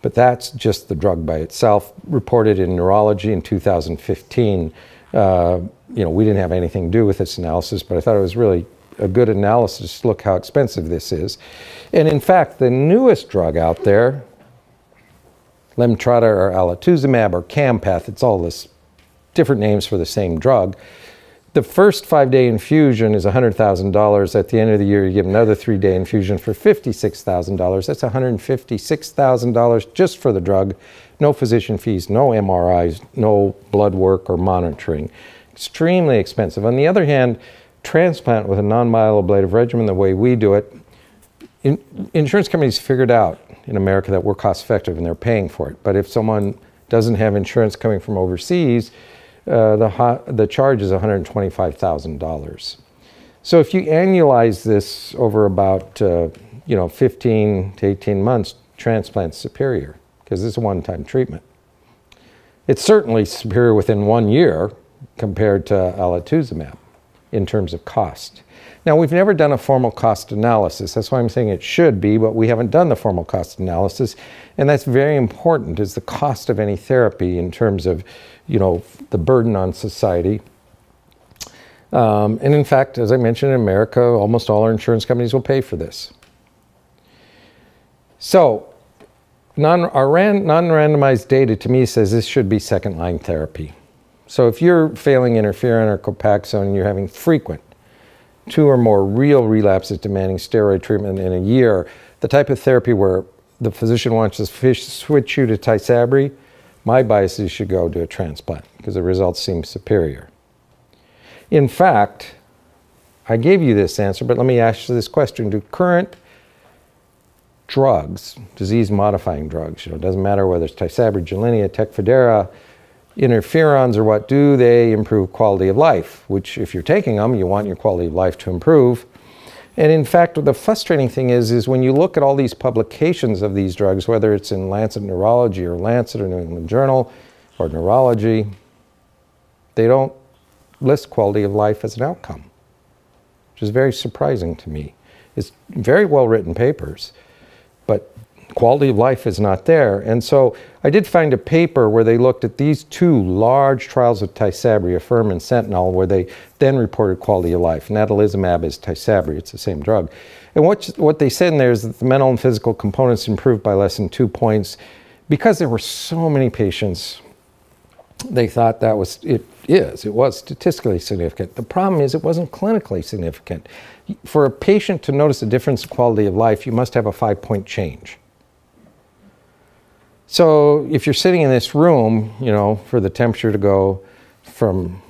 But that's just the drug by itself, reported in Neurology in 2015. You know, we didn't have anything to do with this analysis, but I thought it was really a good analysis to look how expensive this is. And in fact, the newest drug out there, Lemtrada or alatuzumab or Campath, it's all this different names for the same drug. The first 5-day infusion is $100,000. At the end of the year, you give another 3-day infusion for $56,000. That's $156,000 just for the drug. No physician fees, no MRIs, no blood work or monitoring. Extremely expensive. On the other hand, transplant with a non-myeloablative regimen, the way we do it, insurance companies figured out in America that we're cost effective and they're paying for it. But if someone doesn't have insurance coming from overseas, the charge is $125,000. So if you annualize this over about 15 to 18 months, transplant's superior because it's a one-time treatment. It's certainly superior within 1 year compared to alatuzumab in terms of cost. Now, we've never done a formal cost analysis. That's why I'm saying it should be, but we haven't done the formal cost analysis. And that's very important, is the cost of any therapy in terms of, the burden on society. And in fact, as I mentioned, in America, almost all our insurance companies will pay for this. So, our non-randomized data to me says this should be second-line therapy. So if you're failing interferon or Copaxone and you're having frequent 2 or more real relapses demanding steroid treatment in a year, the type of therapy where the physician wants to switch you to Tysabri, my bias is you should go to a transplant because the results seem superior. In fact, I gave you this answer, but let me ask you this question. Do current drugs, disease-modifying drugs, it doesn't matter whether it's Tysabri, Gilenya, Tecfidera, interferons or what, do they improve quality of life? Which, if you're taking them, you want your quality of life to improve. And in fact, the frustrating thing is when you look at all these publications of these drugs, whether it's in Lancet Neurology or Lancet or New England Journal or Neurology, they don't list quality of life as an outcome, which is very surprising to me. It's very well-written papers, but quality of life is not there. And so I did find a paper where they looked at these two large trials of Tysabri, Affirm and Sentinel, where they then reported quality of life. Natalizumab is Tysabri, it's the same drug. And what they said in there is that the mental and physical components improved by less than 2 points. Because there were so many patients, they thought that was, it was statistically significant. The problem is it wasn't clinically significant. For a patient to notice a difference in quality of life, you must have a 5-point change. So if you're sitting in this room, for the temperature to go from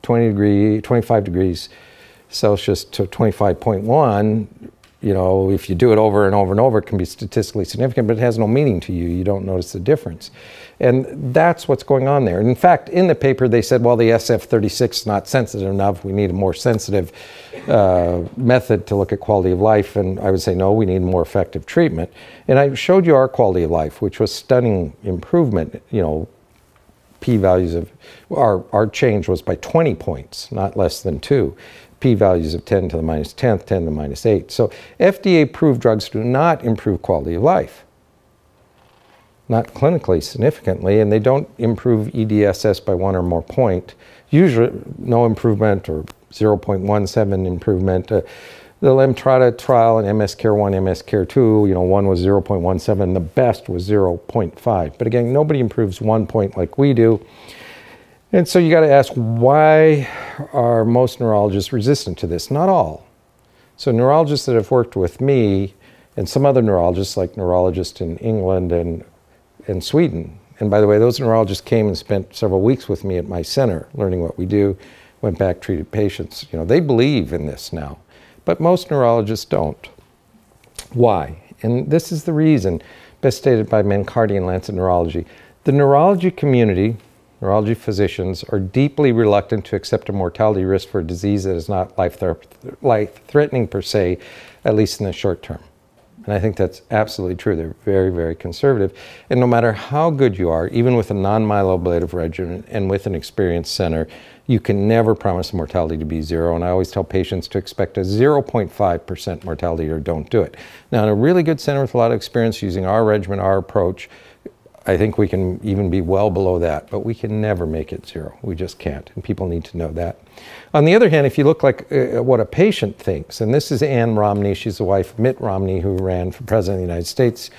25 degrees Celsius to 25.1, if you do it over and over and over, it can be statistically significant, but it has no meaning to you. You don't notice the difference. And that's what's going on there. And in fact, in the paper, they said, well, the SF36 is not sensitive enough. We need a more sensitive method to look at quality of life. And I would say, no, we need more effective treatment. And I showed you our quality of life, which was stunning improvement. P-values of, our change was by 20 points, not less than 2. P-values of 10 to the minus 10th, 10 to the minus 8. So FDA-approved drugs do not improve quality of life. Not clinically significantly, and they don't improve EDSS by 1 or more point. Usually no improvement or 0.17 improvement. The Lemtrada trial in MSCare1, MSCare2, one was 0.17, the best was 0.5. But again, nobody improves 1 point like we do. And so you got to ask, why are most neurologists resistant to this? Not all. So neurologists that have worked with me and some other neurologists, like neurologists in England and Sweden. And by the way, those neurologists came and spent several weeks with me at my center, learning what we do, went back, treated patients. They believe in this now, but most neurologists don't. Why? And this is the reason, best stated by Mancardi in Lancet Neurology. The neurology community, neurology physicians, are deeply reluctant to accept a mortality risk for a disease that is not life-threatening per se, at least in the short term. And I think that's absolutely true. They're very, very conservative. And no matter how good you are, even with a non-myeloablative regimen and with an experienced center, you can never promise mortality to be 0. And I always tell patients to expect a 0.5% mortality or don't do it. Now, in a really good center with a lot of experience using our regimen, our approach, I think we can even be well below that, but we can never make it 0. We just can't, and people need to know that. On the other hand, if you look like what a patient thinks, and this is Ann Romney, she's the wife of Mitt Romney, who ran for president of the United States,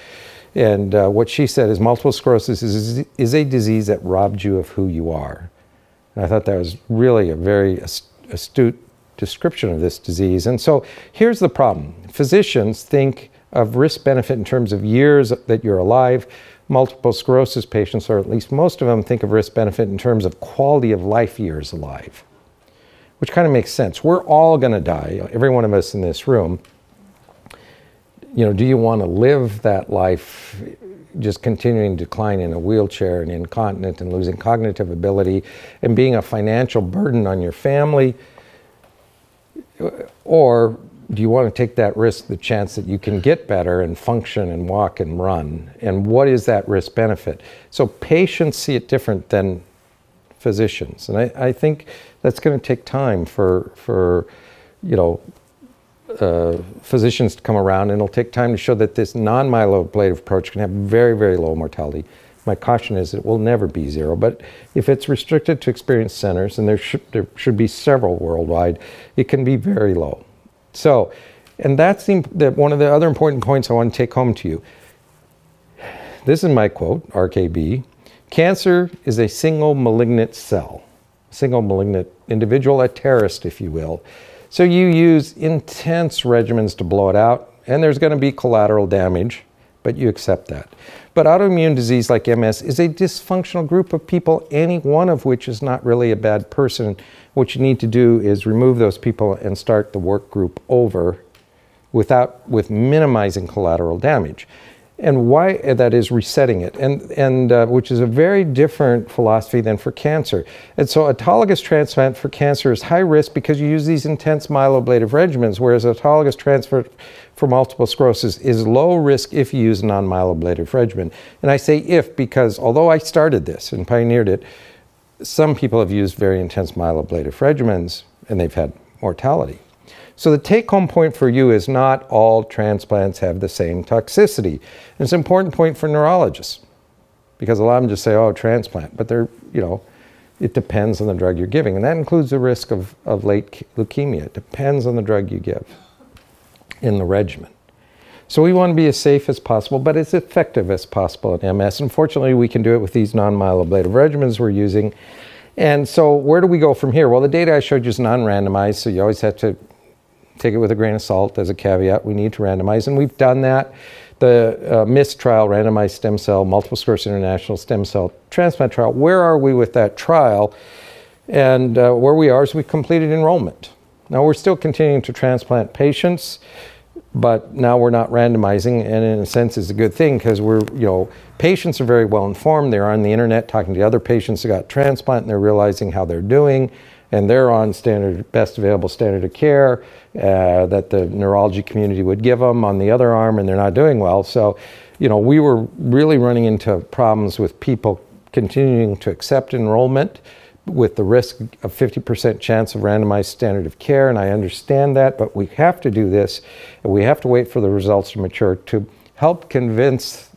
and what she said is multiple sclerosis is a disease that robbed you of who you are. And I thought that was really a very astute description of this disease. And so here's the problem. Physicians think of risk-benefit in terms of years that you're alive. Multiple sclerosis patients, or at least most of them, think of risk-benefit in terms of quality of life years alive, which kind of makes sense. We're all going to die, every one of us in this room. Do you want to live that life just continuing to decline in a wheelchair and incontinent and losing cognitive ability and being a financial burden on your family? Or do you want to take that risk, the chance that you can get better and function and walk and run? And what is that risk benefit? So patients see it different than physicians. And I think that's going to take time for physicians to come around, and it'll take time to show that this non-myeloablative approach can have very, very low mortality. My caution is it will never be 0, but if it's restricted to experienced centers, and there should be several worldwide, it can be very low. So, and that's one of the other important points I want to take home to you. This is my quote, RKB. Cancer is a single malignant cell, single malignant individual, a terrorist, if you will. So you use intense regimens to blow it out, and there's going to be collateral damage, but you accept that. But autoimmune disease like MS is a dysfunctional group of people, any one of which is not really a bad person, what you need to do is remove those people and start the work group over with minimizing collateral damage. And why that is resetting it, and which is a very different philosophy than for cancer. And so autologous transplant for cancer is high risk because you use these intense myeloablative regimens, whereas autologous transplant for multiple sclerosis is low risk if you use a non-myeloablative regimen. And I say if because although I started this and pioneered it, some people have used very intense myeloablative regimens and they've had mortality. So the take-home point for you is not all transplants have the same toxicity. And it's an important point for neurologists because a lot of them just say, oh, transplant, but they're, it depends on the drug you're giving. And that includes the risk of late leukemia. It depends on the drug you give in the regimen. So we want to be as safe as possible, but as effective as possible in MS. Unfortunately, we can do it with these non-myeloablative regimens we're using. And so where do we go from here? Well, the data I showed you is non-randomized, so you always have to take it with a grain of salt as a caveat. We need to randomize, and we've done that. The MIST trial, randomized stem cell, multiple sclerosis international stem cell transplant trial, where are we with that trial? And where we are is we completed enrollment. Now we're still continuing to transplant patients, but now we're not randomizing, and in a sense it's a good thing because patients are very well informed. They're on the internet talking to other patients who got transplant and they're realizing how they're doing, and they're on best available standard of care that the neurology community would give them on the other arm, and they're not doing well. So, we were really running into problems with people continuing to accept enrollment with the risk of 50% chance of randomized standard of care, and I understand that, but we have to do this, and we have to wait for the results to mature to help convince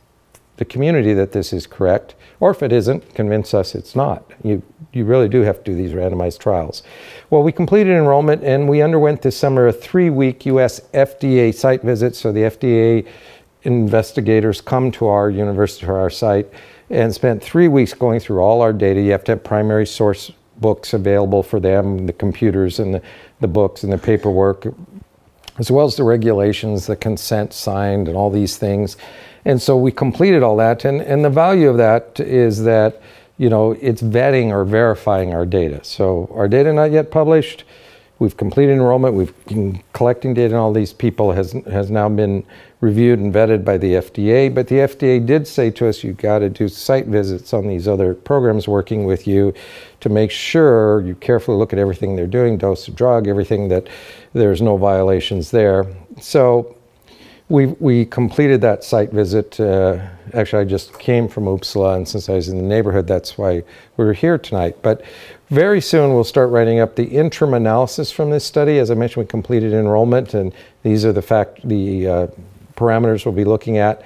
the community that this is correct, or if it isn't, convince us it's not. You really do have to do these randomized trials. Well, we completed enrollment, and we underwent this summer a 3-week US FDA site visit, so the FDA investigators come to our university, to our site, and spent 3 weeks going through all our data. You have to have primary source books available for them, the computers and the books and the paperwork, as well as the regulations, the consent signed, and all these things. And so we completed all that, and the value of that is that, it's vetting or verifying our data. So our data not yet published. We've completed enrollment. We've been collecting data on all these people, has now been reviewed and vetted by the FDA. But the FDA did say to us, you've got to do site visits on these other programs working with you to make sure you carefully look at everything they're doing, dose of drug, everything, that there's no violations there. So we completed that site visit. Actually, I just came from Uppsala, and since I was in the neighborhood, that's why we're here tonight. But very soon we'll start writing up the interim analysis from this study. As I mentioned, we completed enrollment, and these are the parameters we'll be looking at.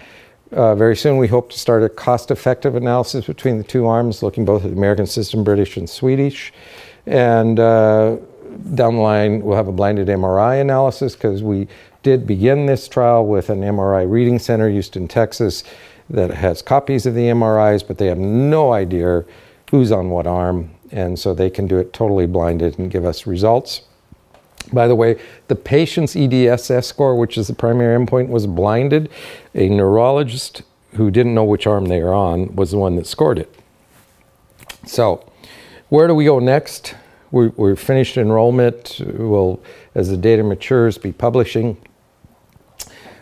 Very soon we hope to start a cost-effective analysis between the two arms, looking both at the American system, British and Swedish. And down the line, we'll have a blinded MRI analysis, because we did begin this trial with an MRI reading center, Houston, Texas, that has copies of the MRIs, but they have no idea who's on what arm, and so they can do it totally blinded and give us results. By the way, the patient's EDSS score, which is the primary endpoint, was blinded. A neurologist who didn't know which arm they were on was the one that scored it. So where do we go next? We're finished enrollment. We'll, as the data matures, be publishing.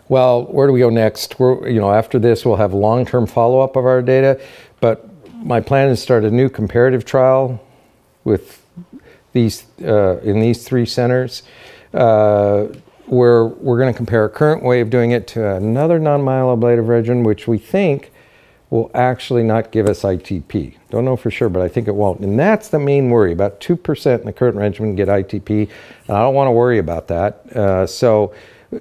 Well, where do we go next? After this, we'll have long-term follow-up of our data, but my plan is to start a new comparative trial with these in these 3 centers, where we're going to compare a current way of doing it to another non-myeloablative regimen, which we think will actually not give us ITP. Don't know for sure, but I think it won't. And that's the main worry. About 2% in the current regimen get ITP, and I don't want to worry about that.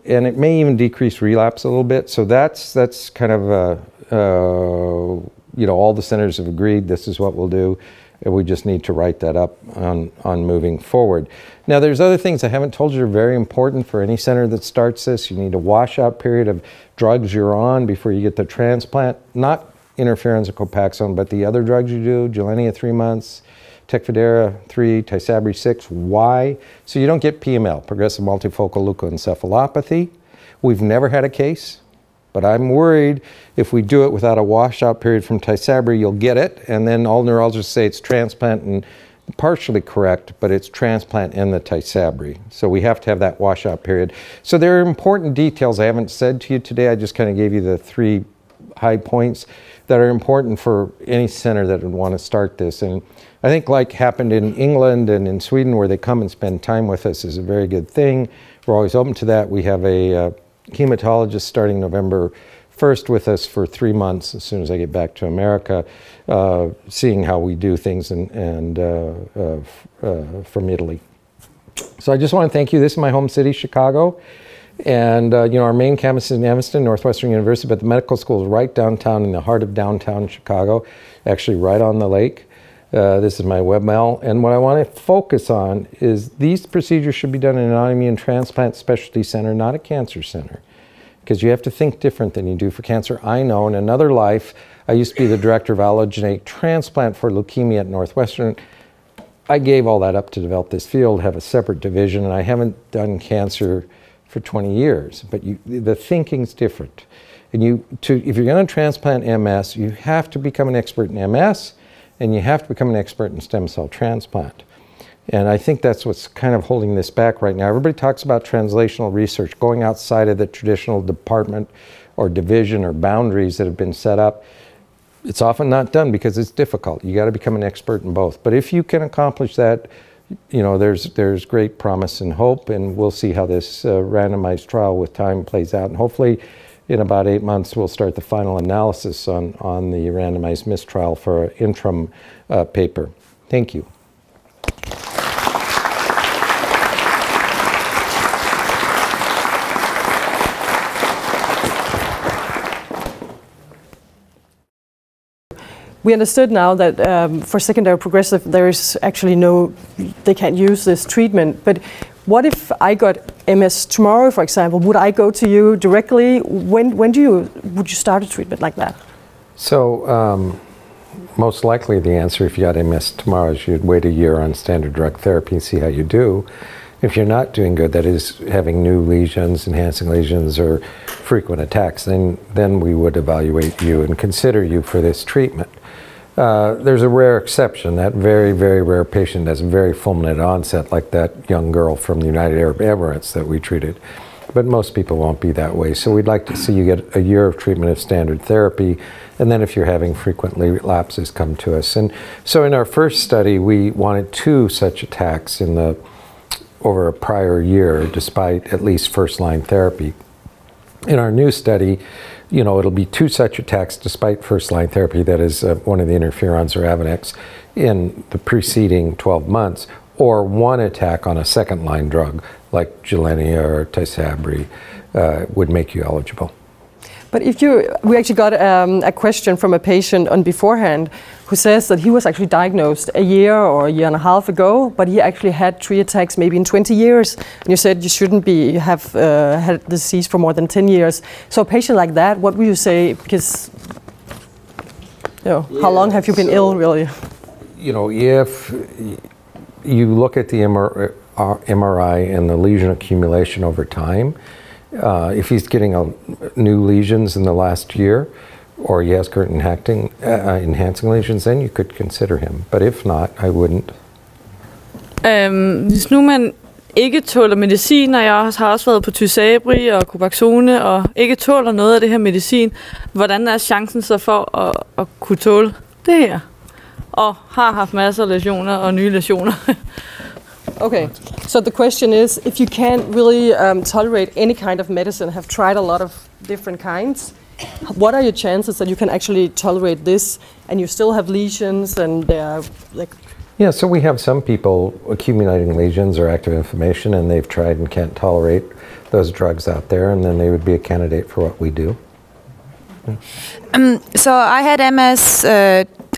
And it may even decrease relapse a little bit. So that's kind of, all the centers have agreed this is what we'll do. And we just need to write that up on moving forward. Now, there's other things I haven't told you are very important for any center that starts this. You need a washout period of drugs you're on before you get the transplant. Not interferons or Copaxone, but the other drugs you do, Gilenya 3 months, Tecfidera 3, Tysabri 6. Why? So you don't get PML, progressive multifocal leukoencephalopathy. We've never had a case, but I'm worried if we do it without a washout period from Tysabri, you'll get it, and then all neurologists say it's transplant, and partially correct, but it's transplant and the Tysabri. So we have to have that washout period. So there are important details I haven't said to you today. I just kind of gave you the 3 high points that are important for any center that would want to start this. And I think like happened in England and in Sweden, where they come and spend time with us, is a very good thing. We're always open to that. We have a hematologist starting November 1st with us for 3 months as soon as I get back to America, seeing how we do things from Italy. So I just want to thank you. This is my home city, Chicago. And our main campus is in Evanston, Northwestern University, but the medical school is right downtown in the heart of downtown Chicago, actually right on the lake. This is my webmail. And what I want to focus on is these procedures should be done in an autoimmune transplant specialty center, not a cancer center, because you have to think different than you do for cancer. I know in another life, I used to be the director of allogeneic transplant for leukemia at Northwestern. I gave all that up to develop this field, have a separate division, and I haven't done cancer for 20 years. But the thinking's different. And if you're going to transplant MS, you have to become an expert in MS, and you have to become an expert in stem cell transplant. And I think that's what's kind of holding this back right now. Everybody talks about translational research, going outside of the traditional department or division or boundaries that have been set up. It's often not done because it's difficult. You got to become an expert in both. But if you can accomplish that, there's great promise and hope, and we'll see how this randomized trial with time plays out. And hopefully in about 8 months, we'll start the final analysis on the randomized mistrial for an interim paper. Thank you. We understood now that for secondary progressive, there is actually they can't use this treatment. But what if I got MS tomorrow, for example? Would I go to you directly? When would you start a treatment like that? So most likely the answer, if you got MS tomorrow, is you'd wait a year on standard drug therapy and see how you do. If you're not doing good, that is having new lesions, enhancing lesions, or frequent attacks, then we would evaluate you and consider you for this treatment. There's a rare exception. That very, very rare patient has a very fulminant onset, like that young girl from the United Arab Emirates that we treated. But most people won't be that way. So we'd like to see you get a year of treatment of standard therapy, and then if you're having frequent relapses, come to us. And so in our first study, we wanted 2 such attacks over a prior year, despite at least first-line therapy. In our new study, it'll be 2 such attacks despite first-line therapy, that is one of the interferons or Avonex, in the preceding 12 months, or 1 attack on a second-line drug like Gilenya or Tysabri would make you eligible. But we actually got a question from a patient on beforehand who says that he was actually diagnosed a year or a year and a half ago, but he actually had 3 attacks maybe in 20 years. And you said you shouldn't have had the disease for more than 10 years. So a patient like that, what would you say? Because, how long have you been ill, really? If you look at the MRI and the lesion accumulation over time, if he's getting new lesions in the last year, or he has current enhancing lesions, then you could consider him. But if not, I wouldn't. Hvis nu man ikke tåler medicin, og jeg har også været på Tysabri og Copaxone, og ikke tåler noget af det her medicin, hvordan er chancen så for at kunne tåle det her? Og har haft masser af lesioner og nye lesioner. Okay, so the question is, if you can't really tolerate any kind of medicine, have tried a lot of different kinds, what are your chances that you can actually tolerate this and you still have lesions and they're like... Yeah, so we have some people accumulating lesions or active inflammation, and they've tried and can't tolerate those drugs out there, and then they would be a candidate for what we do. So I had MS,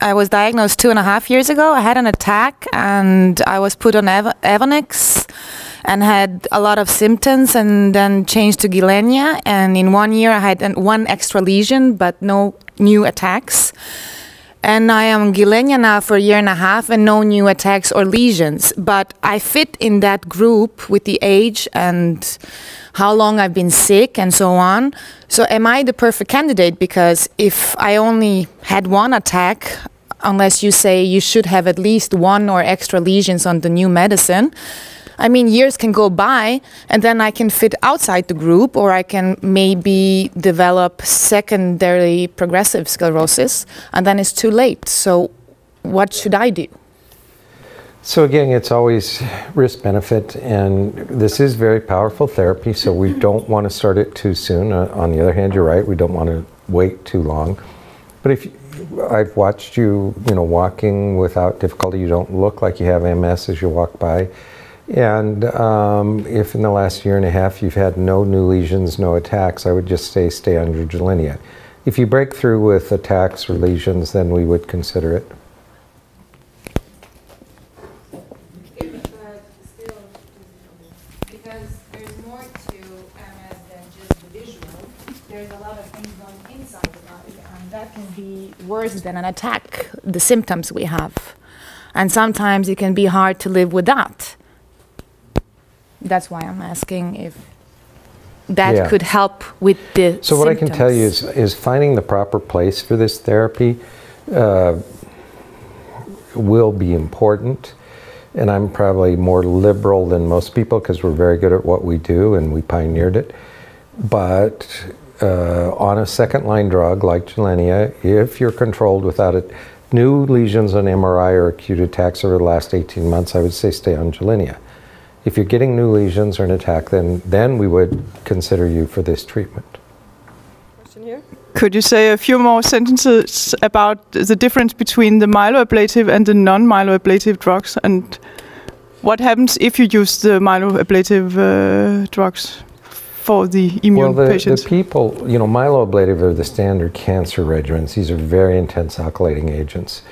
I was diagnosed 2.5 years ago. I had an attack and I was put on Avonex and had a lot of symptoms, and then changed to Gilenya. And in 1 year I had 1 extra lesion, but no new attacks. And I am Gilenya now for 1.5 years and no new attacks or lesions. But I fit in that group with the age and how long I've been sick and so on. So am I the perfect candidate? Because if I only had 1 attack unless you say you should have at least one or extra lesions on the new medicine. I mean, years can go by, and then I can fit outside the group, or I can maybe develop secondary progressive sclerosis, and then it's too late. So what should I do? So again, it's always risk-benefit, and this is very powerful therapy, so we don't want to start it too soon. On the other hand, you're right, we don't want to wait too long. But if I've watched you, walking without difficulty, you don't look like you have MS as you walk by. And if in the last year and a half you've had no new lesions, no attacks, I would just say stay under Gilenya. If you break through with attacks or lesions, then we would consider it. Because there's more to MS than just the visual. There's a lot of things going inside the body, and that can be worse than an attack, the symptoms we have. And sometimes it can be hard to live with that. That's why I'm asking if that could help with the So what symptoms. I can tell you is finding the proper place for this therapy will be important. And I'm probably more liberal than most people because we're very good at what we do and we pioneered it. But on a second-line drug like Gilenya, if you're controlled without it, new lesions on MRI or acute attacks over the last 18 months, I would say stay on Gilenya. If you're getting new lesions or an attack, then we would consider you for this treatment. Question here. Could you say a few more sentences about the difference between the myeloablative and the non-myeloablative drugs, and what happens if you use the myeloablative drugs for the immune patients? The people, myeloablative are the standard cancer regimens. These are very intense alkylating agents.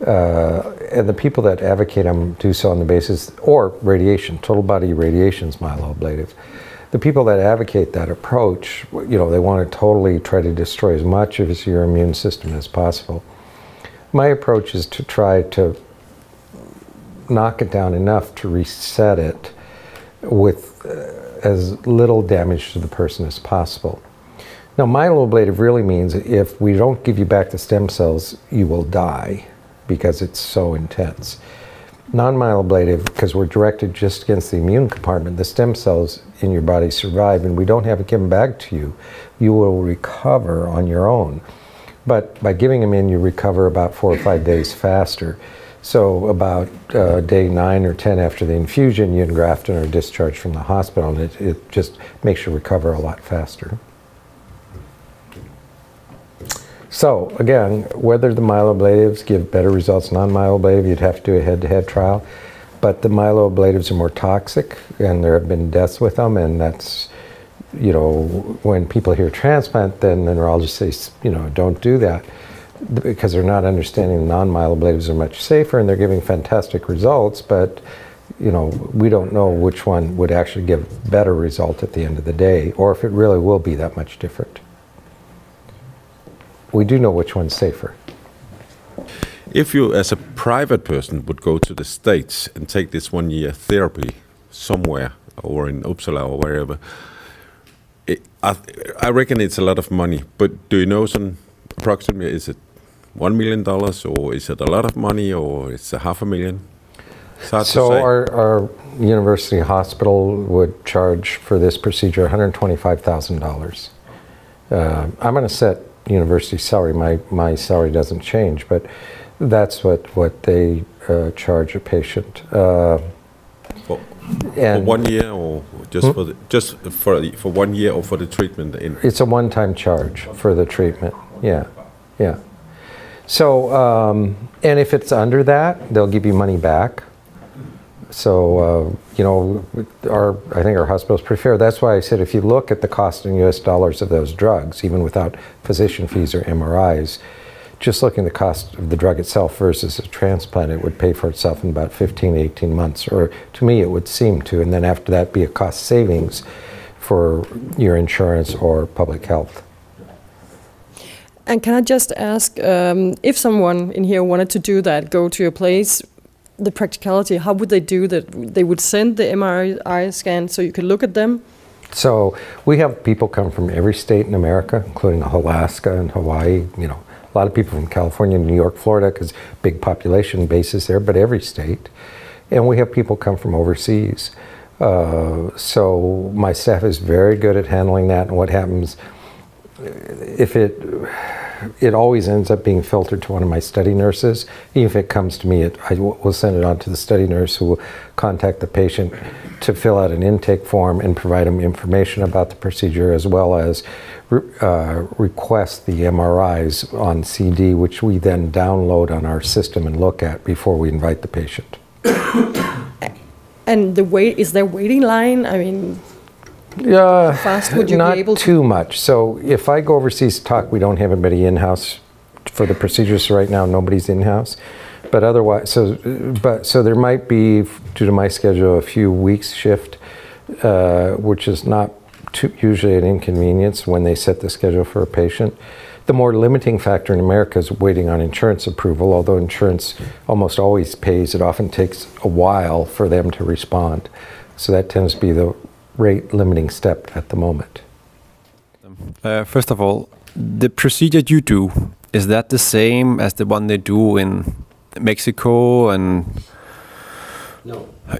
And the people that advocate them do so on the basis, or radiation, total body radiation is myeloablative. The people that advocate that approach, they want to totally try to destroy as much of your immune system as possible. My approach is to try to knock it down enough to reset it with as little damage to the person as possible. Now, myeloablative really means if we don't give you back the stem cells, you will die, because it's so intense. Non-myeloablative, because we're directed just against the immune compartment, the stem cells in your body survive, and we don't have to give them back to you. You will recover on your own. But by giving them in, you recover about 4 or 5 days faster. So about day 9 or 10 after the infusion, you engraft and are discharged from the hospital, and it just makes you recover a lot faster. So again, whether the myeloablatives give better results than non-myeloablative, you'd have to do a head-to-head trial. But the myeloablatives are more toxic, and there have been deaths with them, and that's, when people hear transplant, then the neurologists say, don't do that, because they're not understanding the non-myeloablatives are much safer, and they're giving fantastic results, but we don't know which one would actually give better result at the end of the day, or if it really will be that much different. We do know which one's safer. If you, as a private person, would go to the States and take this 1-year therapy somewhere, or in Uppsala or wherever, I reckon it's a lot of money. But do you know approximately, is it $1 million, or is it a lot of money, or it's $500,000? So our university hospital would charge for this procedure $125,000. I'm going to set university salary. My salary doesn't change, but that's what they charge a patient. For 1 year, or just for 1 year, or for the treatment? It's a one-time charge for the treatment. Yeah. So and if it's under that, they'll give you money back. So I think our hospital is pretty fair. That's why I said if you look at the cost in US dollars of those drugs, even without physician fees or MRIs, just looking at the cost of the drug itself versus a transplant, it would pay for itself in about 15 to 18 months, or to me it would seem to, and then after that be a cost savings for your insurance or public health. And can I just ask, if someone in here wanted to do that, go to your place, the practicality, how would they do that? They would send the MRI scan so you could look at them? So we have people come from every state in America, including Alaska and Hawaii, A lot of people from California, New York, Florida, because big population bases there, but every state. And we have people come from overseas. So my staff is very good at handling that. And what happens, if it always ends up being filtered to one of my study nurses. Even if it comes to me, I will send it on to the study nurse, who will contact the patient to fill out an intake form and provide them information about the procedure, as well as request the MRIs on CD, which we then download on our system and look at before we invite the patient. And is there waiting line? I mean, fast would you not be able to? too much. So if I go overseas to talk, we don't have anybody in-house for the procedures right now. Nobody's in-house. But otherwise, so there might be, due to my schedule, a few weeks shift, which is not usually an inconvenience when they set the schedule for a patient. The more limiting factor in America is waiting on insurance approval. Although insurance almost always pays, it often takes a while for them to respond. So that tends to be the rate limiting step at the moment. First of all, the procedure you do, is that the same as the one they do in Mexico and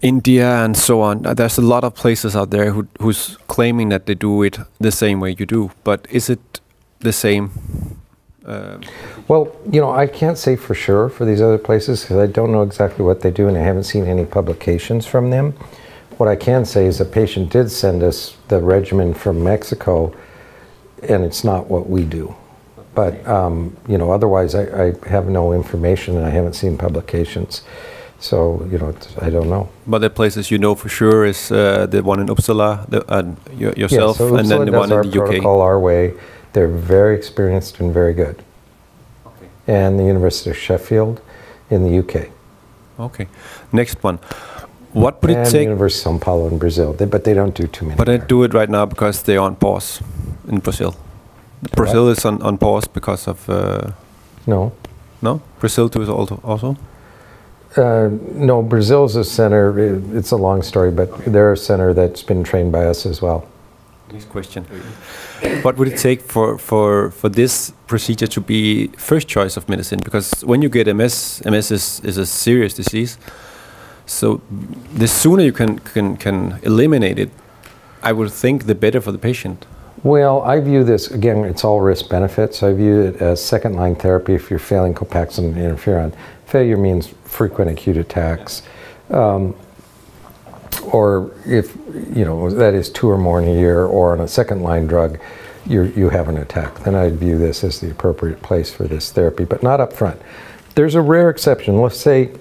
India and so on? There's a lot of places out there who's claiming that they do it the same way you do, but is it the same? Well, I can't say for sure for these other places because I don't know exactly what they do and I haven't seen any publications from them. What I can say is a patient did send us the regimen from Mexico, and it's not what we do. But, otherwise I have no information and I haven't seen publications. So, I don't know. But the places for sure is the one in Uppsala, yourself, so and then the one in the UK. Protocol our way. They're very experienced and very good. Okay. And the University of Sheffield in the UK. Okay. Next one. What would it take? And University of São Paulo in Brazil. But they don't do too many. But they do it right now because they're on pause in Brazil. Brazil is on pause because of... No. No? Brazil too is also? No, Brazil's a center. It's a long story, but they're a center that's been trained by us as well. Next question. What would it take for this procedure to be first choice of medicine? Because when you get MS is a serious disease. So the sooner you can eliminate it, I would think the better for the patient. Well, I view this, again, it's all risk benefits. I view it as second line therapy if you're failing Copaxone and interferon. Failure means frequent acute attacks. Or if, that is 2 or more in a year, or on a second line drug, you have an attack. Then I'd view this as the appropriate place for this therapy, but not up front. There's a rare exception. Let's say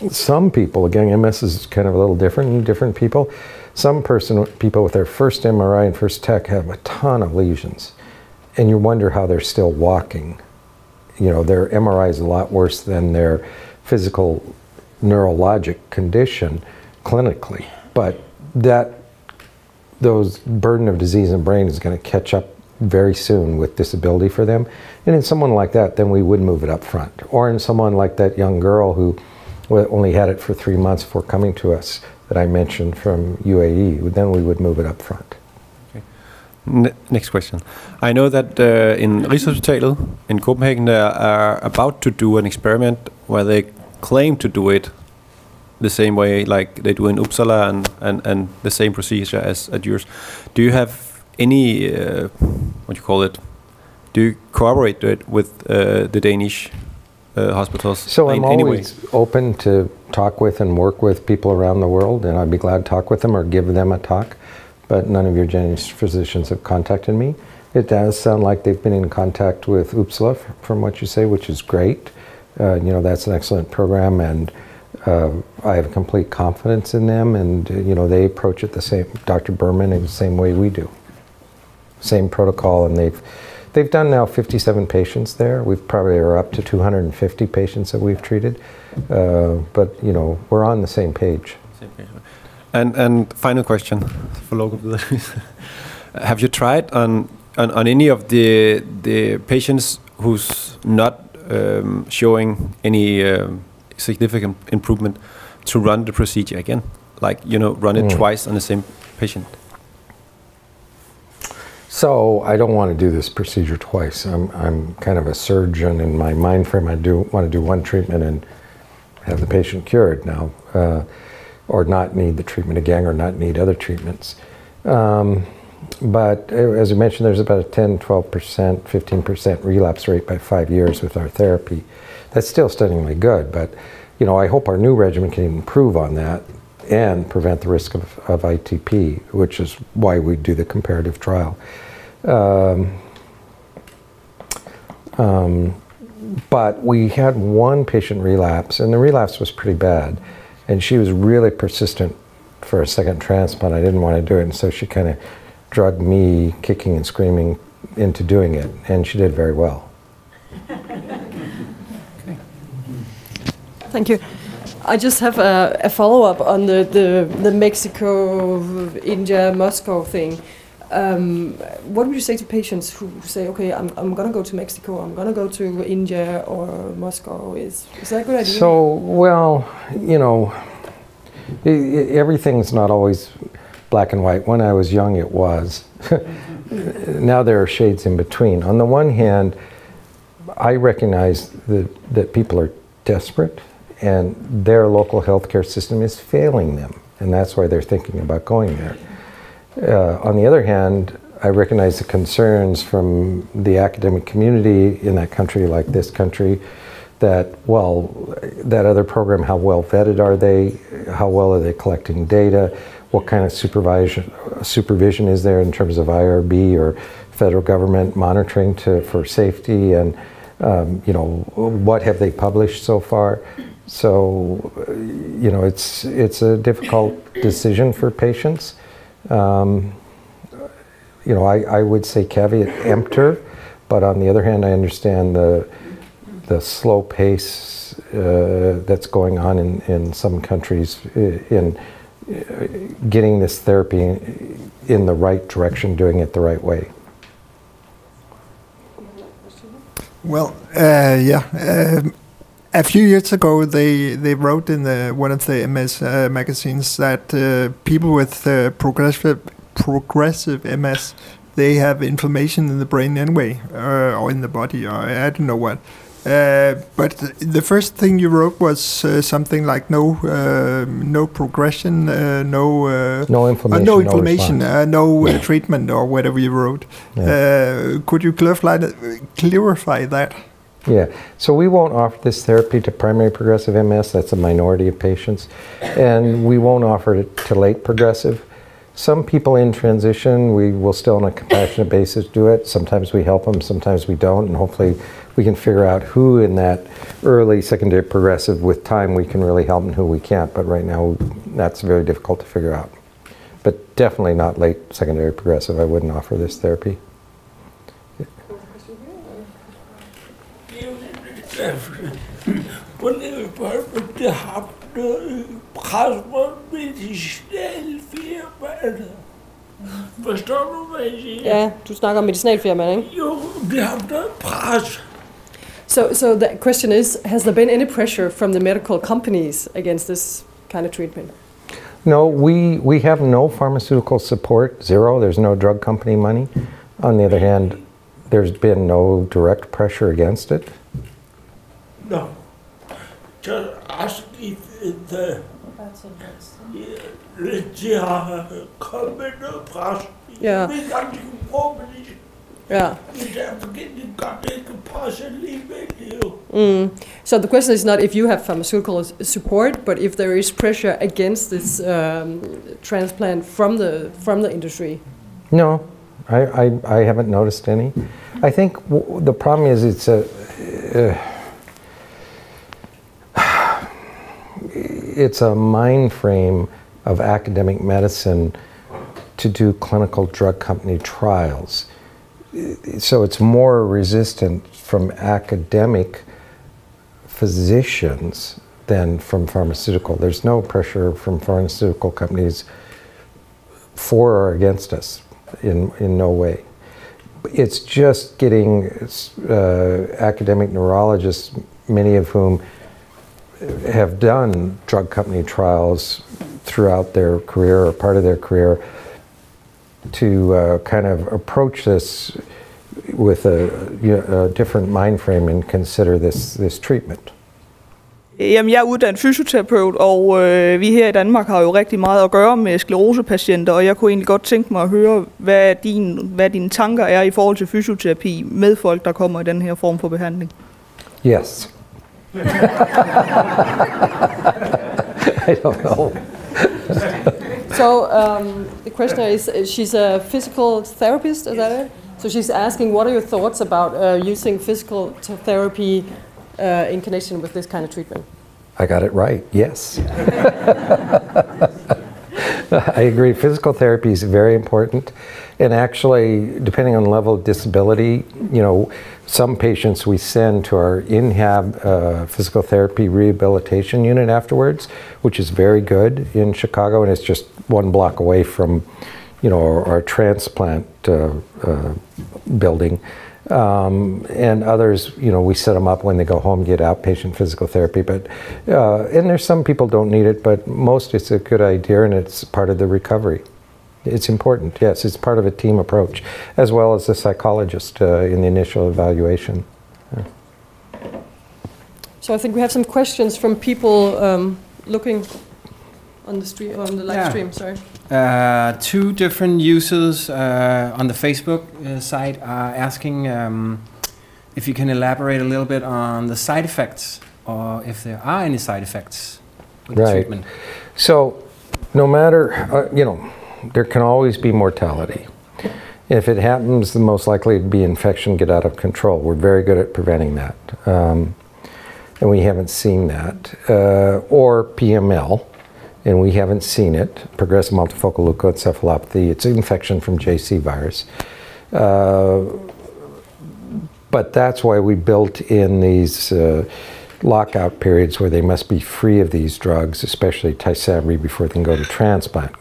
some people, again, MS is kind of a little different in different people. Some people with their first MRI and first attack have a ton of lesions, and you wonder how they're still walking. Their MRI is a lot worse than their physical neurologic condition clinically, but those burden of disease in brain is going to catch up very soon with disability for them. And in someone like that, then we would move it up front. Or in someone like that young girl who only had it for 3 months before coming to us that I mentioned from UAE, then we would move it up front. Okay. Next question. I know that in Rigshospitalet in Copenhagen they are about to do an experiment where they claim to do it the same way like they do in Uppsala and the same procedure as at yours. Do you have any, do you corroborate it with the Danish hospitals? So I'm always open to talk with and work with people around the world, and I'd be glad to talk with them or give them a talk, but none of your Danish physicians have contacted me. It does sound like they've been in contact with Uppsala from what you say, which is great. That's an excellent program, and I have complete confidence in them, and they approach it the same, Dr. Berman, in the same way we do. Same protocol, and they've done now 57 patients there. We've probably are up to 250 patients that we've treated, but we're on the same page. And final question for local. Have you tried on any of the patients who's not showing any significant improvement to run the procedure again, like run it twice on the same patient? So I don't want to do this procedure twice. I'm kind of a surgeon in my mind frame. I want to do one treatment and have the patient cured now, or not need the treatment again, or not need other treatments. But as I mentioned, there's about a 10, 12%, 15% relapse rate by 5 years with our therapy. That's still stunningly good, but you know, I hope our new regimen can improve on that and prevent the risk of ITP, which is why we do the comparative trial. But we had one patient relapse, and the relapse was pretty bad, and she was really persistent for a second transplant. I didn't want to do it, and so she kind of drugged me, kicking and screaming, into doing it, and she did very well. Thank you. I just have a follow-up on the Mexico, India, Moscow thing. What would you say to patients who say, okay, I'm going to go to Mexico, I'm going to go to India or Moscow? Is that a good idea? So, well, you know, everything's not always black and white. When I was young, it was. Now there are shades in between. On the one hand, I recognize that people are desperate and their local healthcare system is failing them, and that's why they're thinking about going there. On the other hand, I recognize the concerns from the academic community in that country, like this country, that, well, that other program, how well vetted are they? How well are they collecting data? What kind of supervision is there in terms of IRB or federal government monitoring for safety? And you know, what have they published so far? So, you know, it's a difficult decision for patients. You know, I would say caveat emptor, but on the other hand, I understand the slow pace that's going on in some countries in getting this therapy in the right direction, doing it the right way. Well, yeah. A few years ago, they wrote in one of the MS magazines that people with progressive MS, they have inflammation in the brain anyway, or in the body, or I don't know what. But the first thing you wrote was something like no progression, no inflammation, no treatment, or whatever you wrote. Yeah. Could you clarify that? Yeah, so we won't offer this therapy to primary progressive MS. That's a minority of patients, and we won't offer it to late progressive. Some people in transition, we will still on a compassionate basis do it. Sometimes we help them, sometimes we don't, and hopefully we can figure out who in that early secondary progressive, with time we can really help and who we can't, but right now that's very difficult to figure out. But definitely not late secondary progressive. I wouldn't offer this therapy. Forstår du, hvad jeg siger? Ja, du snakker om medicinalfirmaet, ikke? Jo, det har noget pres. So the question is, has there been any pressure from the medical companies against this kind of treatment? No, we have no pharmaceutical support, zero. There's no drug company money. On the other hand, there's been no direct pressure against it. No. Just ask if the de har kommet noget pres. Yeah. Yeah. So the question is not if you have pharmaceutical support, but if there is pressure against this transplant from the industry. No, I haven't noticed any. I think the problem is it's a mind frame of academic medicine to do clinical drug company trials. So it's more resistant from academic physicians than from pharmaceutical. There's no pressure from pharmaceutical companies for or against us, in no way. It's just getting academic neurologists, many of whom have done drug company trials throughout their career or part of their career, to kind of approach this with a different mind frame and consider this treatment? Jamen, jeg er uddannet fysioterapeut, og vi her i Danmark har jo rigtig meget at gøre med sklerosepatienter, og jeg kunne egentlig godt tænke mig at høre, hvad dine tanker er i forhold til fysioterapi med folk, der kommer i den her form for behandling. Yes. I don't know. So the questioner is, she's a physical therapist, is that it? So she's asking, what are your thoughts about using physical therapy in connection with this kind of treatment? I got it right, yes. I agree, physical therapy is very important. And actually, depending on the level of disability, you know, some patients we send to our in-hab physical therapy rehabilitation unit afterwards, which is very good in Chicago, and it's just 1 block away from, you know, our transplant building. And others, you know, we set them up when they go home, get outpatient physical therapy. But and there's some people don't need it, but most it's a good idea, and it's part of the recovery. It's important, yes. It's part of a team approach, as well as the psychologist in the initial evaluation. Yeah. So I think we have some questions from people looking on the stream, on the live stream. Sorry. 2 different users on the Facebook site are asking if you can elaborate a little bit on the side effects, or if there are any side effects with the treatment. So, no matter, you know, there can always be mortality. If it happens, the most likely to be infection, get out of control. We're very good at preventing that. And we haven't seen that. Or PML, and we haven't seen it, progressive multifocal leukoencephalopathy. It's an infection from JC virus. But that's why we built in these lockout periods where they must be free of these drugs, especially Tysabri, before they can go to transplant.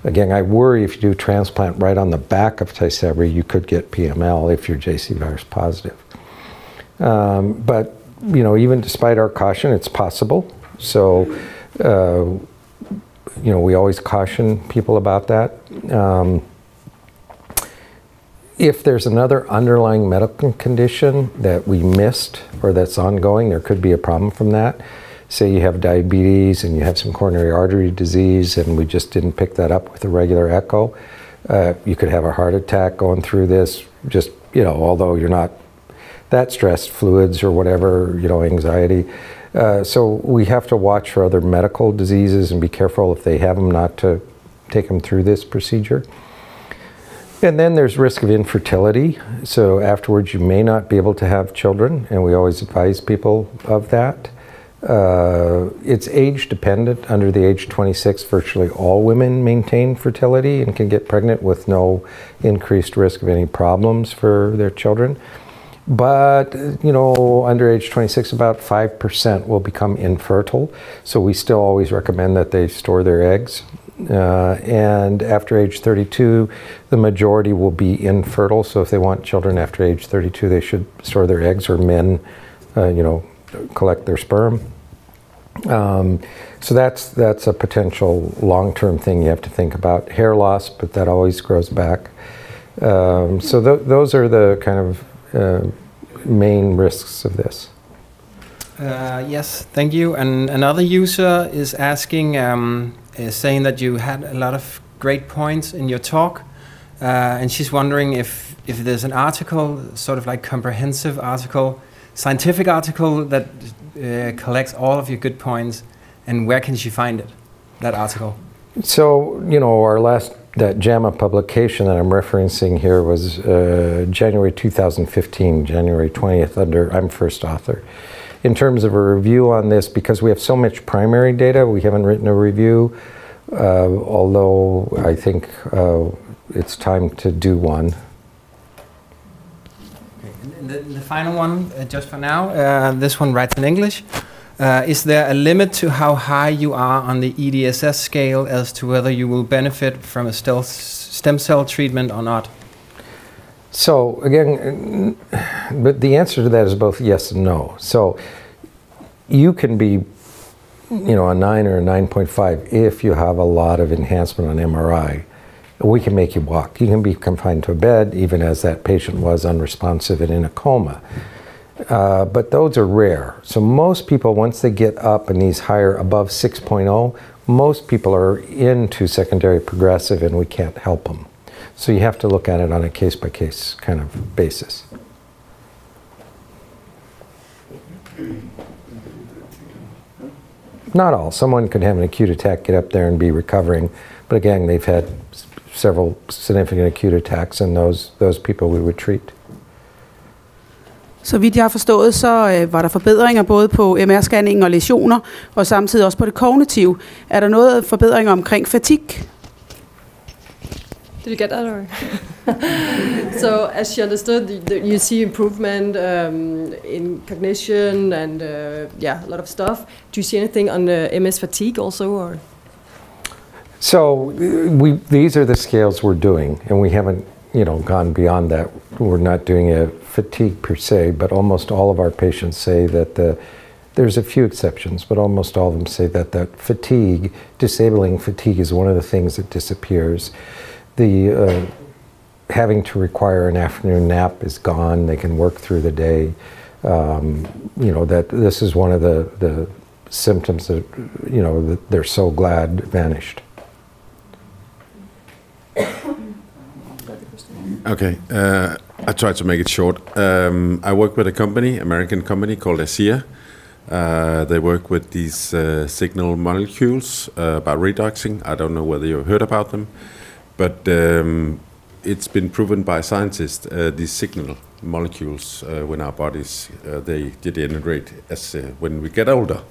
Again, I worry if you do transplant right on the back of Tysabri, you could get PML if you're JC virus positive. But, you know, even despite our caution, it's possible. So, you know, we always caution people about that. If there's another underlying medical condition that we missed or that's ongoing, there could be a problem from that. Say you have diabetes and you have some coronary artery disease and we just didn't pick that up with a regular echo. You could have a heart attack going through this, just, you know, although you're not that stressed, fluids or whatever, you know, anxiety. So we have to watch for other medical diseases and be careful if they have them not to take them through this procedure. And then there's risk of infertility. So afterwards you may not be able to have children, and we always advise people of that. It's age dependent. Under the age 26, virtually all women maintain fertility and can get pregnant with no increased risk of any problems for their children. But, you know, under age 26, about 5% will become infertile. So we still always recommend that they store their eggs. And after age 32, the majority will be infertile. So if they want children after age 32, they should store their eggs, or men, you know, collect their sperm. So that's a potential long-term thing you have to think about. Hair loss, but that always grows back. So those are the kind of main risks of this. Yes, thank you. And another user is asking, is saying that you had a lot of great points in your talk, and she's wondering if there's an article, sort of like comprehensive article, scientific article that collects all of your good points, and where can she find it, that article? So, you know, that JAMA publication that I'm referencing here was January 2015, January 20th, I'm first author. In terms of a review on this, because we have so much primary data, we haven't written a review, although I think it's time to do one. Okay. And the final one, just for now, this one writes in English. Is there a limit to how high you are on the EDSS scale as to whether you will benefit from a stem cell treatment or not? So again, but the answer to that is both yes and no. So you can be, you know, a 9 or a 9.5 if you have a lot of enhancement on MRI. We can make you walk. You can be confined to a bed, even as that patient was unresponsive and in a coma. But those are rare. So most people, once they get up in these higher, above 6.0, most people are into secondary progressive and we can't help them. So you have to look at it on a case-by-case kind of basis. Not all. Someone could have an acute attack, get up there and be recovering. But again, they've had several significant acute attacks, and those people we would treat. Så vidt jeg har forstået, så var der forbedringer både på MR-scanningen og læsioner, og samtidig også på det kognitive. Er der noget forbedringer omkring fatigue? Did you get that? Or? So, as she understood, you see improvement in cognition and a lot of stuff. Do you see anything on MS fatigue also, or? So, these are the scales we're doing, and we haven't, gone beyond that. We're not doing a fatigue per se, but almost all of our patients say that there's a few exceptions, but almost all of them say that fatigue, disabling fatigue, is one of the things that disappears. The having to require an afternoon nap is gone. They can work through the day. That this is one of the symptoms that, that they're so glad vanished. Okay, I try to make it short. I work with a company, American company called ASEA. They work with these signal molecules about redoxing. I don't know whether you've heard about them, but it's been proven by scientists these signal molecules when our bodies they degenerate as when we get older.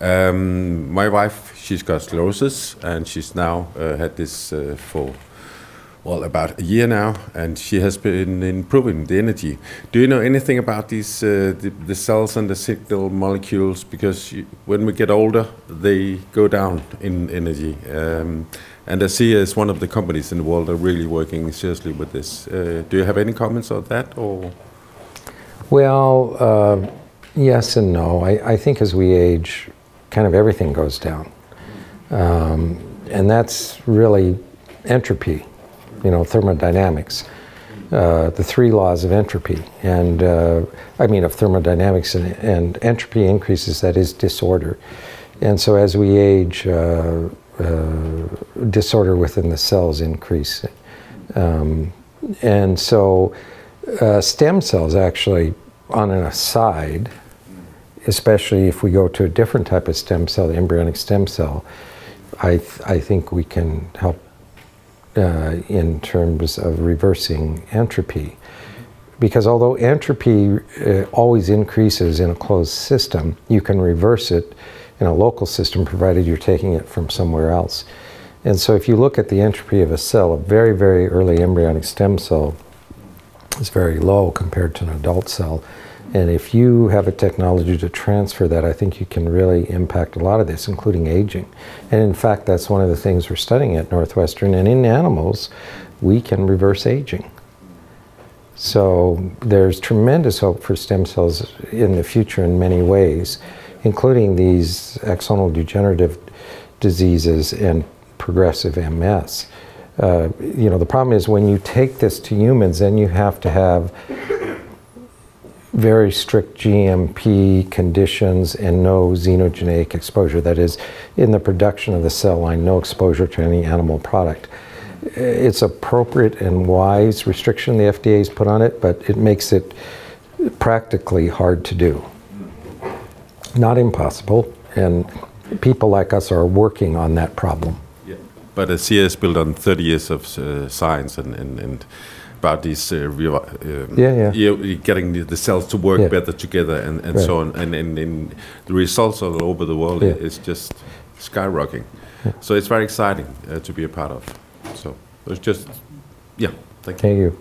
My wife, she's got sclerosis, and she's now had this for about a year now, and she has been improving the energy. Do you know anything about these the cells and the signal molecules? Because when we get older, they go down in energy. And ASEA is one of the companies in the world that are really working seriously with this. Do you have any comments on that, or? Well, yes and no. I think as we age, kind of everything goes down, and that's really entropy. Thermodynamics, the three laws of entropy, and of thermodynamics, and entropy increases, that is disorder. And so as we age, disorder within the cells increase. And so stem cells actually, on an aside, especially if we go to a different type of stem cell, the embryonic stem cell, I think we can help in terms of reversing entropy. Because although entropy always increases in a closed system, you can reverse it in a local system provided you're taking it from somewhere else. And so if you look at the entropy of a cell, a very, very early embryonic stem cell is very low compared to an adult cell. And if you have a technology to transfer that, I think you can really impact a lot of this, including aging. And in fact, that's one of the things we're studying at Northwestern. And in animals, we can reverse aging. So there's tremendous hope for stem cells in the future in many ways, including these axonal degenerative diseases and progressive MS. The problem is when you take this to humans, then you have to have very strict GMP conditions and no xenogenic exposure. That is, in the production of the cell line, no exposure to any animal product. It's appropriate and wise restriction the FDA's put on it, but it makes it practically hard to do. Not impossible, and people like us are working on that problem. Yeah. But ASEA is built on 30 years of science and about these getting the cells to work better together and so on, and the results all over the world is just skyrocketing. So it's very exciting to be a part of. So it's just thank you.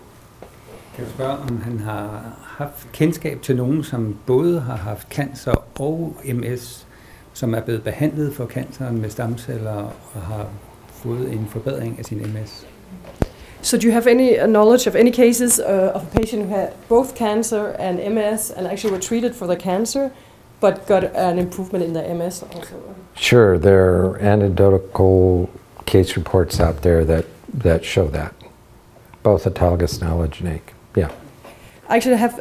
Kan du spørge, om han har haft kendskab til nogen, som både har haft cancer og MS, som er blevet behandlet for canceren med stamceller og har fået en forbedring af sin MS? So do you have any knowledge of any cases of a patient who had both cancer and MS and actually were treated for the cancer, but got an improvement in the MS also? Sure, there are anecdotal case reports out there that that show that, both autologous and allogeneic. Yeah. I actually have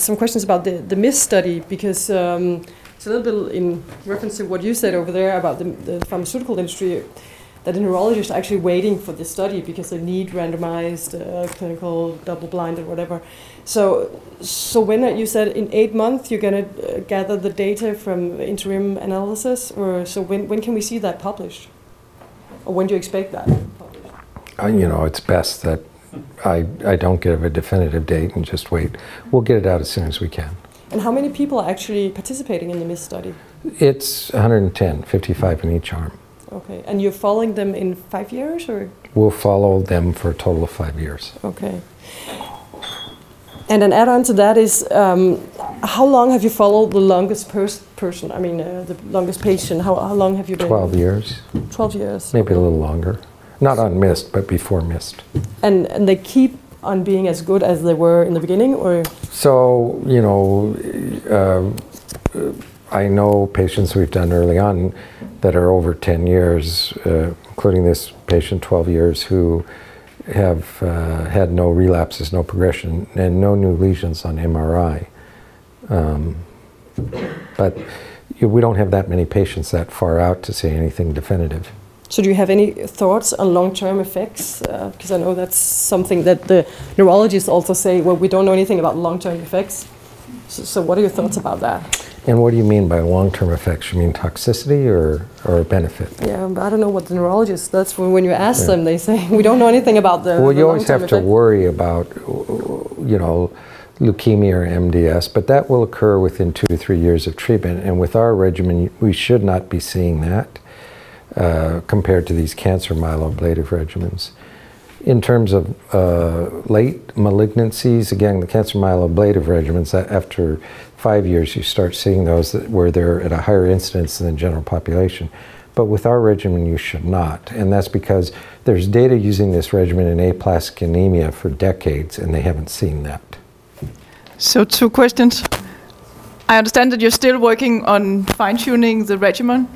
some questions about the MIST study, because it's a little bit in reference to what you said over there about the pharmaceutical industry, that the neurologists are actually waiting for this study because they need randomized clinical double-blind or whatever. So when you said in 8 months you're going to gather the data from interim analysis, or so when can we see that published, or when do you expect that published? You know, it's best that I don't give a definitive date and just wait. We'll get it out as soon as we can. And how many people are actually participating in the MIST study? It's 110, 55 in each arm. Okay, and you're following them in 5 years, or? We'll follow them for a total of 5 years. Okay. And an add-on to that is, how long have you followed the longest person? I mean, the longest patient. How long have you been? 12 years. 12 years. Maybe a little longer. Not on MIST, but before MIST. And they keep on being as good as they were in the beginning, or? So, you know, I know patients we've done early on that are over 10 years, including this patient 12 years, who have had no relapses, no progression, and no new lesions on MRI. But we don't have that many patients that far out to say anything definitive. So do you have any thoughts on long-term effects? Because I know that's something that the neurologists also say, well, we don't know anything about long-term effects. So what are your thoughts about that? And what do you mean by long-term effects? You mean toxicity or benefit? Yeah, but I don't know what the neurologists, that's when you ask them, they say, we don't know anything about the Well, you always have to effect. worry about, you know, leukemia or MDS, but that will occur within 2 to 3 years of treatment. And with our regimen, we should not be seeing that compared to these cancer myeloablative regimens. In terms of late malignancies, again, the cancer myeloablative regimens, after 5 years you start seeing those where they're at a higher incidence than the general population. But with our regimen you should not, and that's because there's data using this regimen in aplastic anemia for decades and they haven't seen that. So 2 questions. I understand that you're still working on fine-tuning the regimen.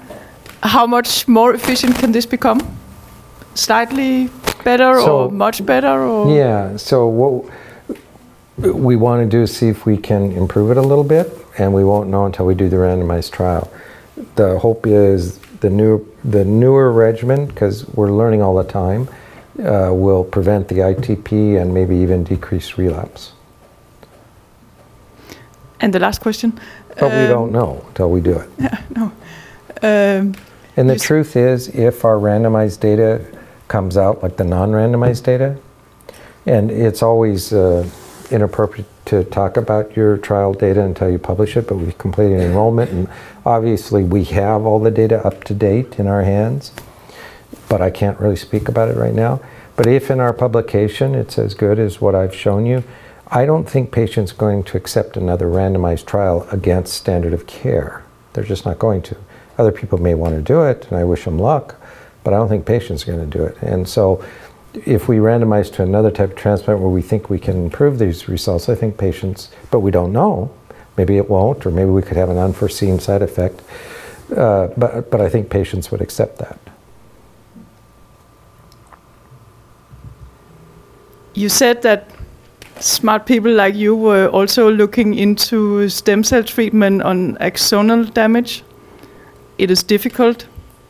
How much more efficient can this become? Slightly better or much better? Or? Yeah, so what we want to do is see if we can improve it a little bit, and we won't know until we do the randomized trial. The hope is the newer regimen, because we're learning all the time, will prevent the ITP and maybe even decrease relapse. And the last question. But we don't know until we do it. Yeah, no. And the truth is, if our randomized data comes out like the non-randomized data, and it's always inappropriate to talk about your trial data until you publish it, but we've completed enrollment, and obviously we have all the data up to date in our hands, but I can't really speak about it right now. But if in our publication it's as good as what I've shown you, I don't think patients are going to accept another randomized trial against standard of care. They're just not going to. Other people may want to do it, and I wish them luck, but I don't think patients are going to do it. And so if we randomize to another type of transplant where we think we can improve these results, I think patients, but we don't know, maybe it won't, or maybe we could have an unforeseen side effect, but I think patients would accept that. You said that smart people like you were also looking into stem cell treatment on axonal damage. It is difficult,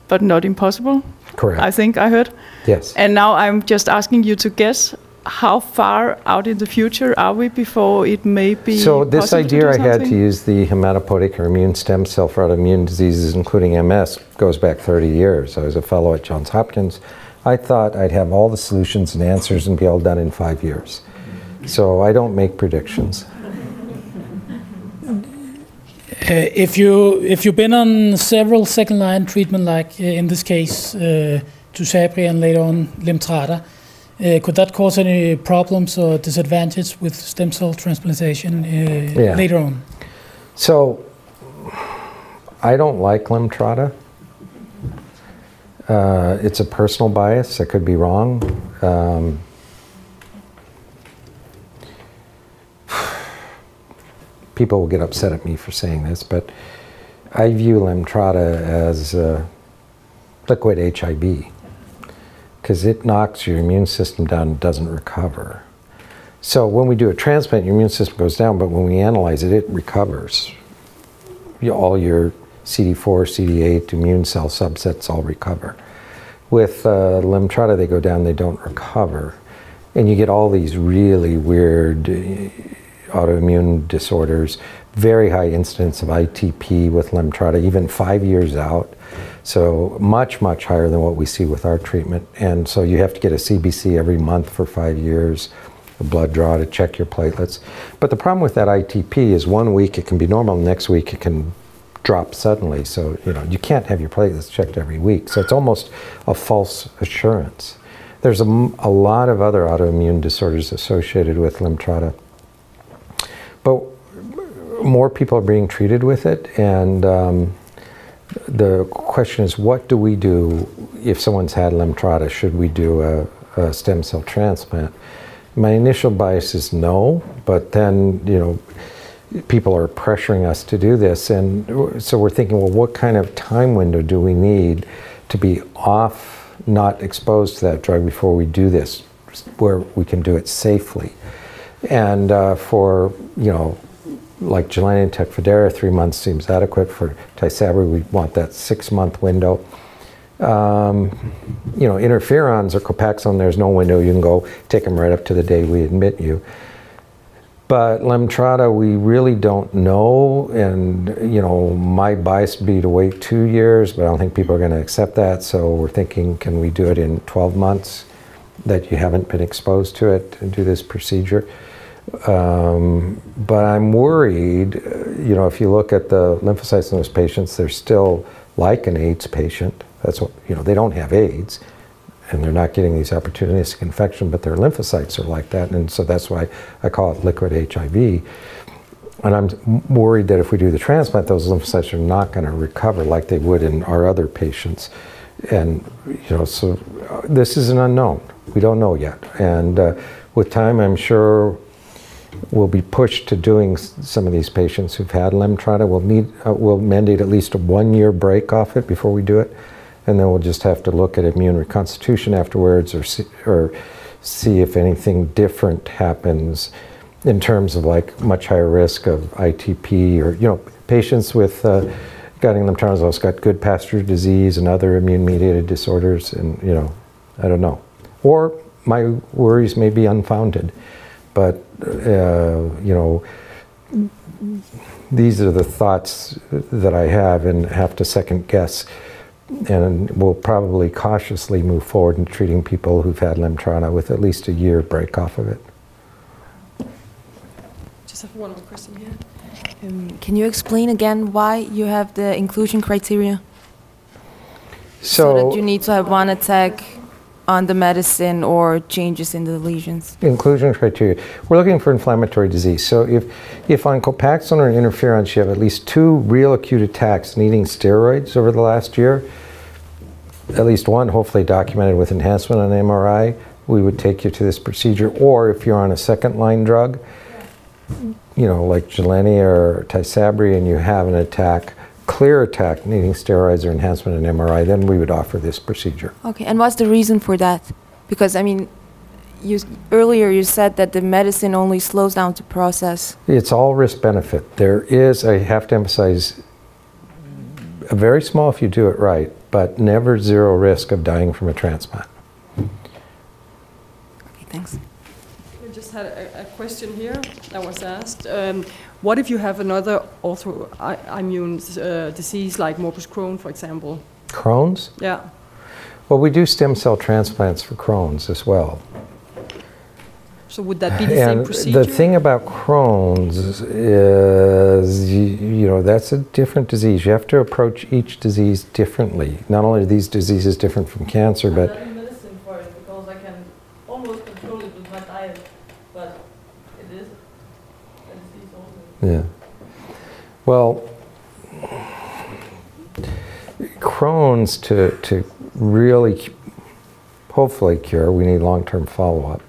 but not impossible. Correct. I think I heard. Yes. And now I'm just asking you to guess, how far out in the future are we before it may be So this possible idea to do I had something? to use the hematopoietic or immune stem cell for autoimmune diseases, including MS, goes back 30 years. I was a fellow at Johns Hopkins. I thought I'd have all the solutions and answers and be all done in 5 years. So I don't make predictions. If you've been on several second-line treatment, like in this case, Tysabri and later on Lemtrada, could that cause any problems or disadvantages with stem cell transplantation later on? So I don't like Lemtrada. It's a personal bias. I could be wrong. People will get upset at me for saying this, but I view Lemtrada as liquid HIB, because it knocks your immune system down and doesn't recover. So when we do a transplant, your immune system goes down, but when we analyze it, it recovers. All your CD4, CD8 immune cell subsets all recover. With Lemtrada, they go down, they don't recover. And you get all these really weird autoimmune disorders, very high incidence of ITP with Lemtrada, even 5 years out. So much, much higher than what we see with our treatment. And so you have to get a CBC every month for 5 years, a blood draw to check your platelets. But the problem with that ITP is 1 week it can be normal, next week it can drop suddenly. So, you can't have your platelets checked every week. So it's almost a false assurance. There's a lot of other autoimmune disorders associated with Lemtrada. But more people are being treated with it, and the question is, what do we do if someone's had Lemtrada? Should we do a stem cell transplant? My initial bias is no, but then, people are pressuring us to do this, and so we're thinking, well, what kind of time window do we need to be off, not exposed to that drug before we do this, where we can do it safely? And for, like Gilenya and Tecfidera, 3 months seems adequate. For Tysabri, we want that 6-month window. Interferons or Copaxone, there's no window. You can go take them right up to the day we admit you. But Lemtrada, we really don't know, and my bias would be to wait 2 years, but I don't think people are going to accept that, so we're thinking, can we do it in 12 months that you haven't been exposed to it and do this procedure? But I'm worried, if you look at the lymphocytes in those patients, they're still like an AIDS patient. That's what, they don't have AIDS, and they're not getting these opportunistic infection, but their lymphocytes are like that, and so that's why I call it liquid HIV. And I'm worried that if we do the transplant, those lymphocytes are not going to recover like they would in our other patients. And, so this is an unknown. We don't know yet. And with time, I'm sure we'll be pushed to doing some of these patients who've had Lemtrada. We'll mandate at least a 1-year break off it before we do it. And then we'll just have to look at immune reconstitution afterwards, or see if anything different happens in terms of like much higher risk of ITP, or patients with getting Lemtrada also got good Pasteur disease and other immune-mediated disorders, and I don't know. Or my worries may be unfounded, but these are the thoughts that I have and have to second guess. And we'll probably cautiously move forward in treating people who've had Lemtrada with at least a year break off of it. Just have one more question here. Can you explain again why you have the inclusion criteria? So that you need to have one attack on the medicine or changes in the lesions? Inclusion criteria. We're looking for inflammatory disease. So if on Copaxone or interferons you have at least 2 real acute attacks needing steroids over the last year, at least one hopefully documented with enhancement on MRI, we would take you to this procedure. Or if you're on a second-line drug, like Gilenya or Tysabri, and you have an attack, clear attack needing steroids or enhancement in MRI, then we would offer this procedure. Okay, and what's the reason for that? Because, earlier you said that the medicine only slows down the process. It's all risk-benefit. There is, I have to emphasize, a very small if you do it right, but never zero risk of dying from a transplant. Okay, thanks. We just had a question here that was asked. What if you have another autoimmune disease like Morbus Crohn, for example? Crohn's? Yeah. Well, we do stem cell transplants for Crohn's as well. So would that be the same procedure? The thing about Crohn's is, that's a different disease. You have to approach each disease differently. Not only are these diseases different from cancer, but... I'm not medicine for it because I can almost control it with my diet, but it is a disease also. Yeah. Well, Crohn's, to really hopefully cure, we need long-term follow-up.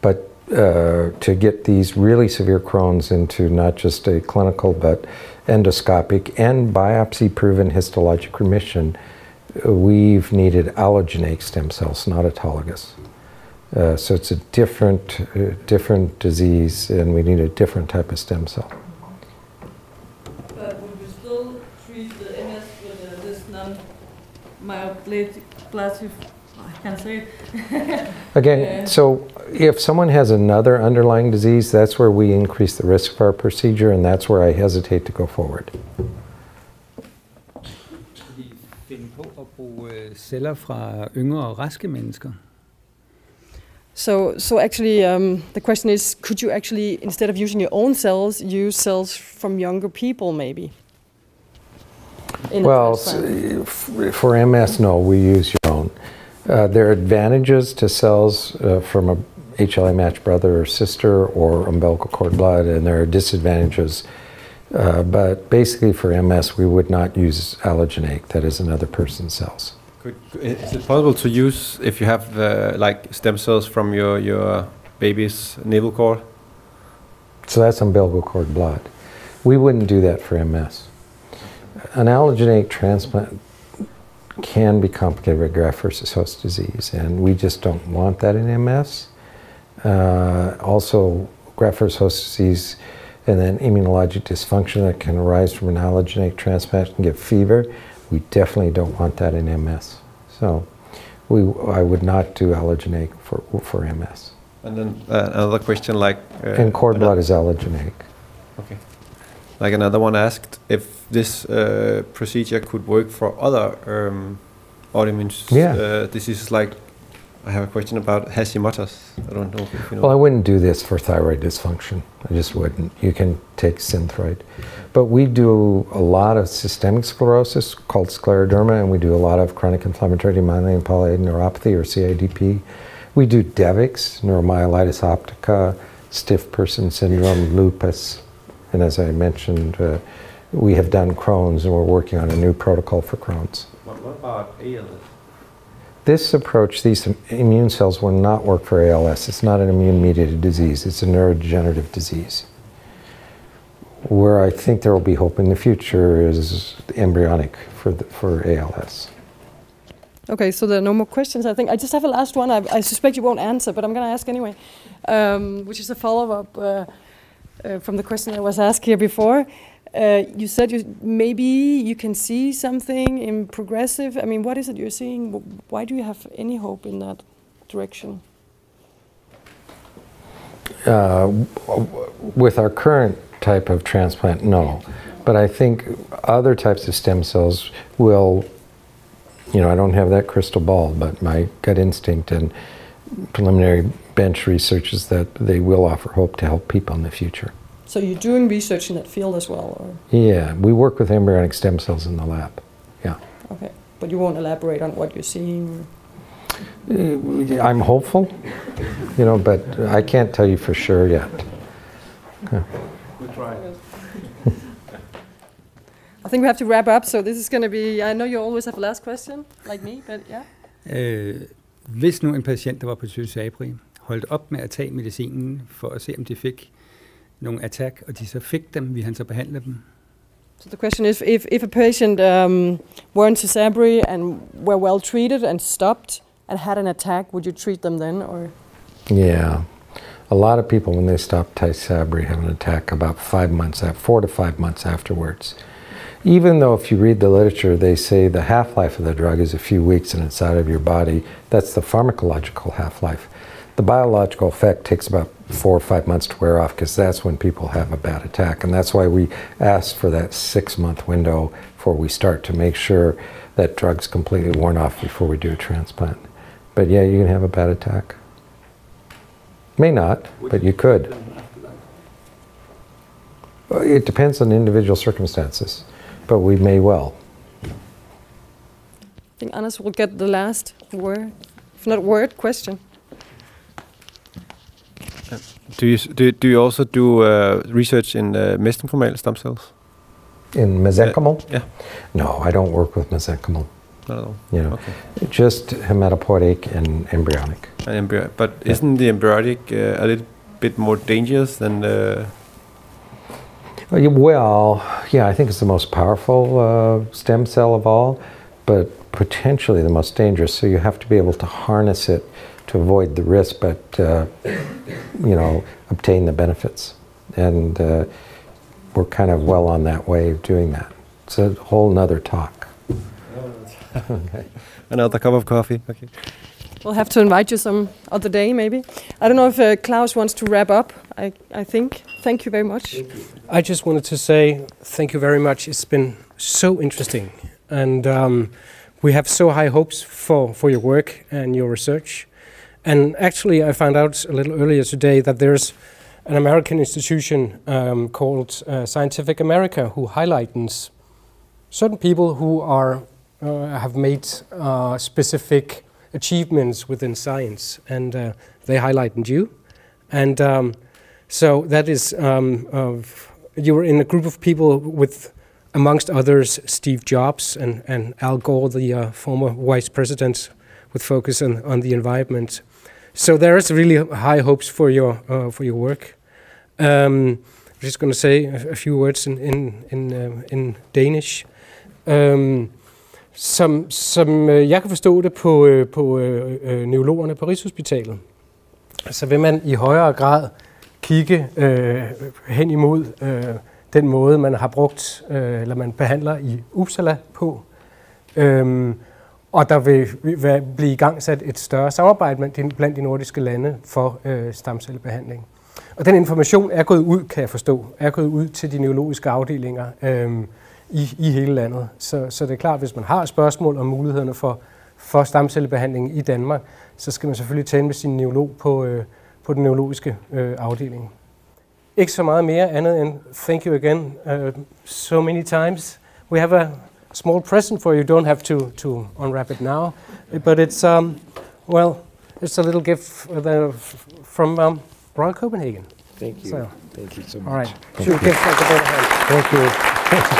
But to get these really severe Crohn's into not just a clinical but endoscopic and biopsy-proven histologic remission, we've needed allogeneic stem cells, not autologous. So it's a different disease, and we need a different type of stem cell. But would you still treat the MS with this non-myeloblastic, I can't say it. Again, so if someone has another underlying disease, that's where we increase the risk of our procedure, and that's where I hesitate to go forward. Vi finder på at bruge celler fra yngre og raske mennesker. So actually, the question is, could you actually, instead of using your own cells, use cells from younger people, maybe? Well, for MS, no, we use your own. There are advantages to cells from a HLA-matched brother or sister or umbilical cord blood, and there are disadvantages. But basically for MS, we would not use allogeneic, that is another person's cells. Is it possible to use if you have like stem cells from your baby's navel cord? So that's umbilical cord blood. We wouldn't do that for MS. An allogeneic transplant can be complicated with graft versus host disease, and we just don't want that in MS. Also, graft versus host disease and then immunologic dysfunction that can arise from an allogeneic transplant can give fever. We definitely don't want that in MS. So I would not do allogeneic for MS. And then another question, like... and cord blood is allogeneic. Okay. Like another one asked if this procedure could work for other autoimmune diseases. Like, I have a question about Hashimoto's. I don't know if you know. Well, I wouldn't do this for thyroid dysfunction. I just wouldn't. You can take Synthroid. But we do a lot of systemic sclerosis called scleroderma, and we do a lot of chronic inflammatory demyelinating polyitic neuropathy, or CIDP. We do DEVIX, neuromyelitis optica, stiff person syndrome, lupus, and as I mentioned, we have done Crohn's, and we're working on a new protocol for Crohn's. What about ALS? This approach, these immune cells will not work for ALS. It's not an immune-mediated disease. It's a neurodegenerative disease. Where I think there will be hope in the future is embryonic for ALS. Okay, so there are no more questions, I think. I just have a last one. I suspect you won't answer, but I'm going to ask anyway, which is a follow-up from the question I was asked here before. You said maybe you can see something in progressive. I mean, what is it you're seeing? Why do you have any hope in that direction? With our current type of transplant, no. But I think other types of stem cells will, I don't have that crystal ball, but my gut instinct and preliminary bench research is that they will offer hope to help people in the future. So you're doing research in that field as well? Or? Yeah, we work with embryonic stem cells in the lab, yeah. Okay, but you won't elaborate on what you're seeing? I'm hopeful, but I can't tell you for sure yet. Okay. Good try. I think we have to wrap up, so this is going to be, I know you always have a last question, like me, but yeah. Hvis nu en patient, der var på Tysabri, holdt op med at tage medicinen for at se, om de fik nogle attack, og de så fik dem, vil han så behandle dem? So the question is, if a patient were in Tysabri and were well treated and stopped and had an attack, would you treat them then, or? Yeah. A lot of people, when they stop Tysabri, have an attack about 4 to 5 months afterwards. Even though if you read the literature, they say the half-life of the drug is a few weeks and it's out of your body. That's the pharmacological half-life. The biological effect takes about 4 or 5 months to wear off, because that's when people have a bad attack. And that's why we ask for that 6-month window before we start, to make sure that drug's completely worn off before we do a transplant. But yeah, you can have a bad attack. May not, but you could. It depends on individual circumstances, but we may well. I think Anders will get the last word, if not word, question. Do you also do research in mesenchymal stem cells? In mesenchymal? Yeah. No, I don't work with mesenchymal. Not at all. Okay. Just hematopoietic and embryonic. But isn't the embryonic a little bit more dangerous than the... Well, yeah, I think it's the most powerful stem cell of all, but potentially the most dangerous. So you have to be able to harness it to avoid the risk, but obtain the benefits. And we're kind of well on that way of doing that. It's a whole nother talk. Okay. Another cup of coffee. Okay. We'll have to invite you some other day, maybe. I don't know if Klaus wants to wrap up. I think. Thank you very much. I just wanted to say thank you very much. It's been so interesting, and we have so high hopes for your work and your research. And actually, I found out a little earlier today that there's an American institution called Scientific America who highlights certain people who are have made specific achievements within science, and they highlighted you. And so that is, you were in a group of people with, amongst others, Steve Jobs and Al Gore, the former vice president, with focus on the environment. So there is really high hopes for your work. I'm just going to say a few words in Danish. Som jeg kan forstå det på neurologerne på Rigshospitalet, så vil man i højere grad kigge hen imod den måde, man har brugt, eller man behandler i Uppsala på. Og der vil blive igangsat et større samarbejde blandt de nordiske lande for stamcellebehandling. Og den information er gået ud, kan jeg forstå, er gået ud til de neurologiske afdelinger i hele landet. Så det er klart, hvis man har spørgsmål om mulighederne for stamcellebehandling i Danmark, så skal man selvfølgelig tale med sin neurolog på den neurologiske afdeling. Ikke så meget mere andet end thank you again so many times. We have a small present for you. You don't have to unwrap it now, but it's it's a little gift from Royal Copenhagen. Thank you. So, thank you so much. All right. Thank you. Thank you.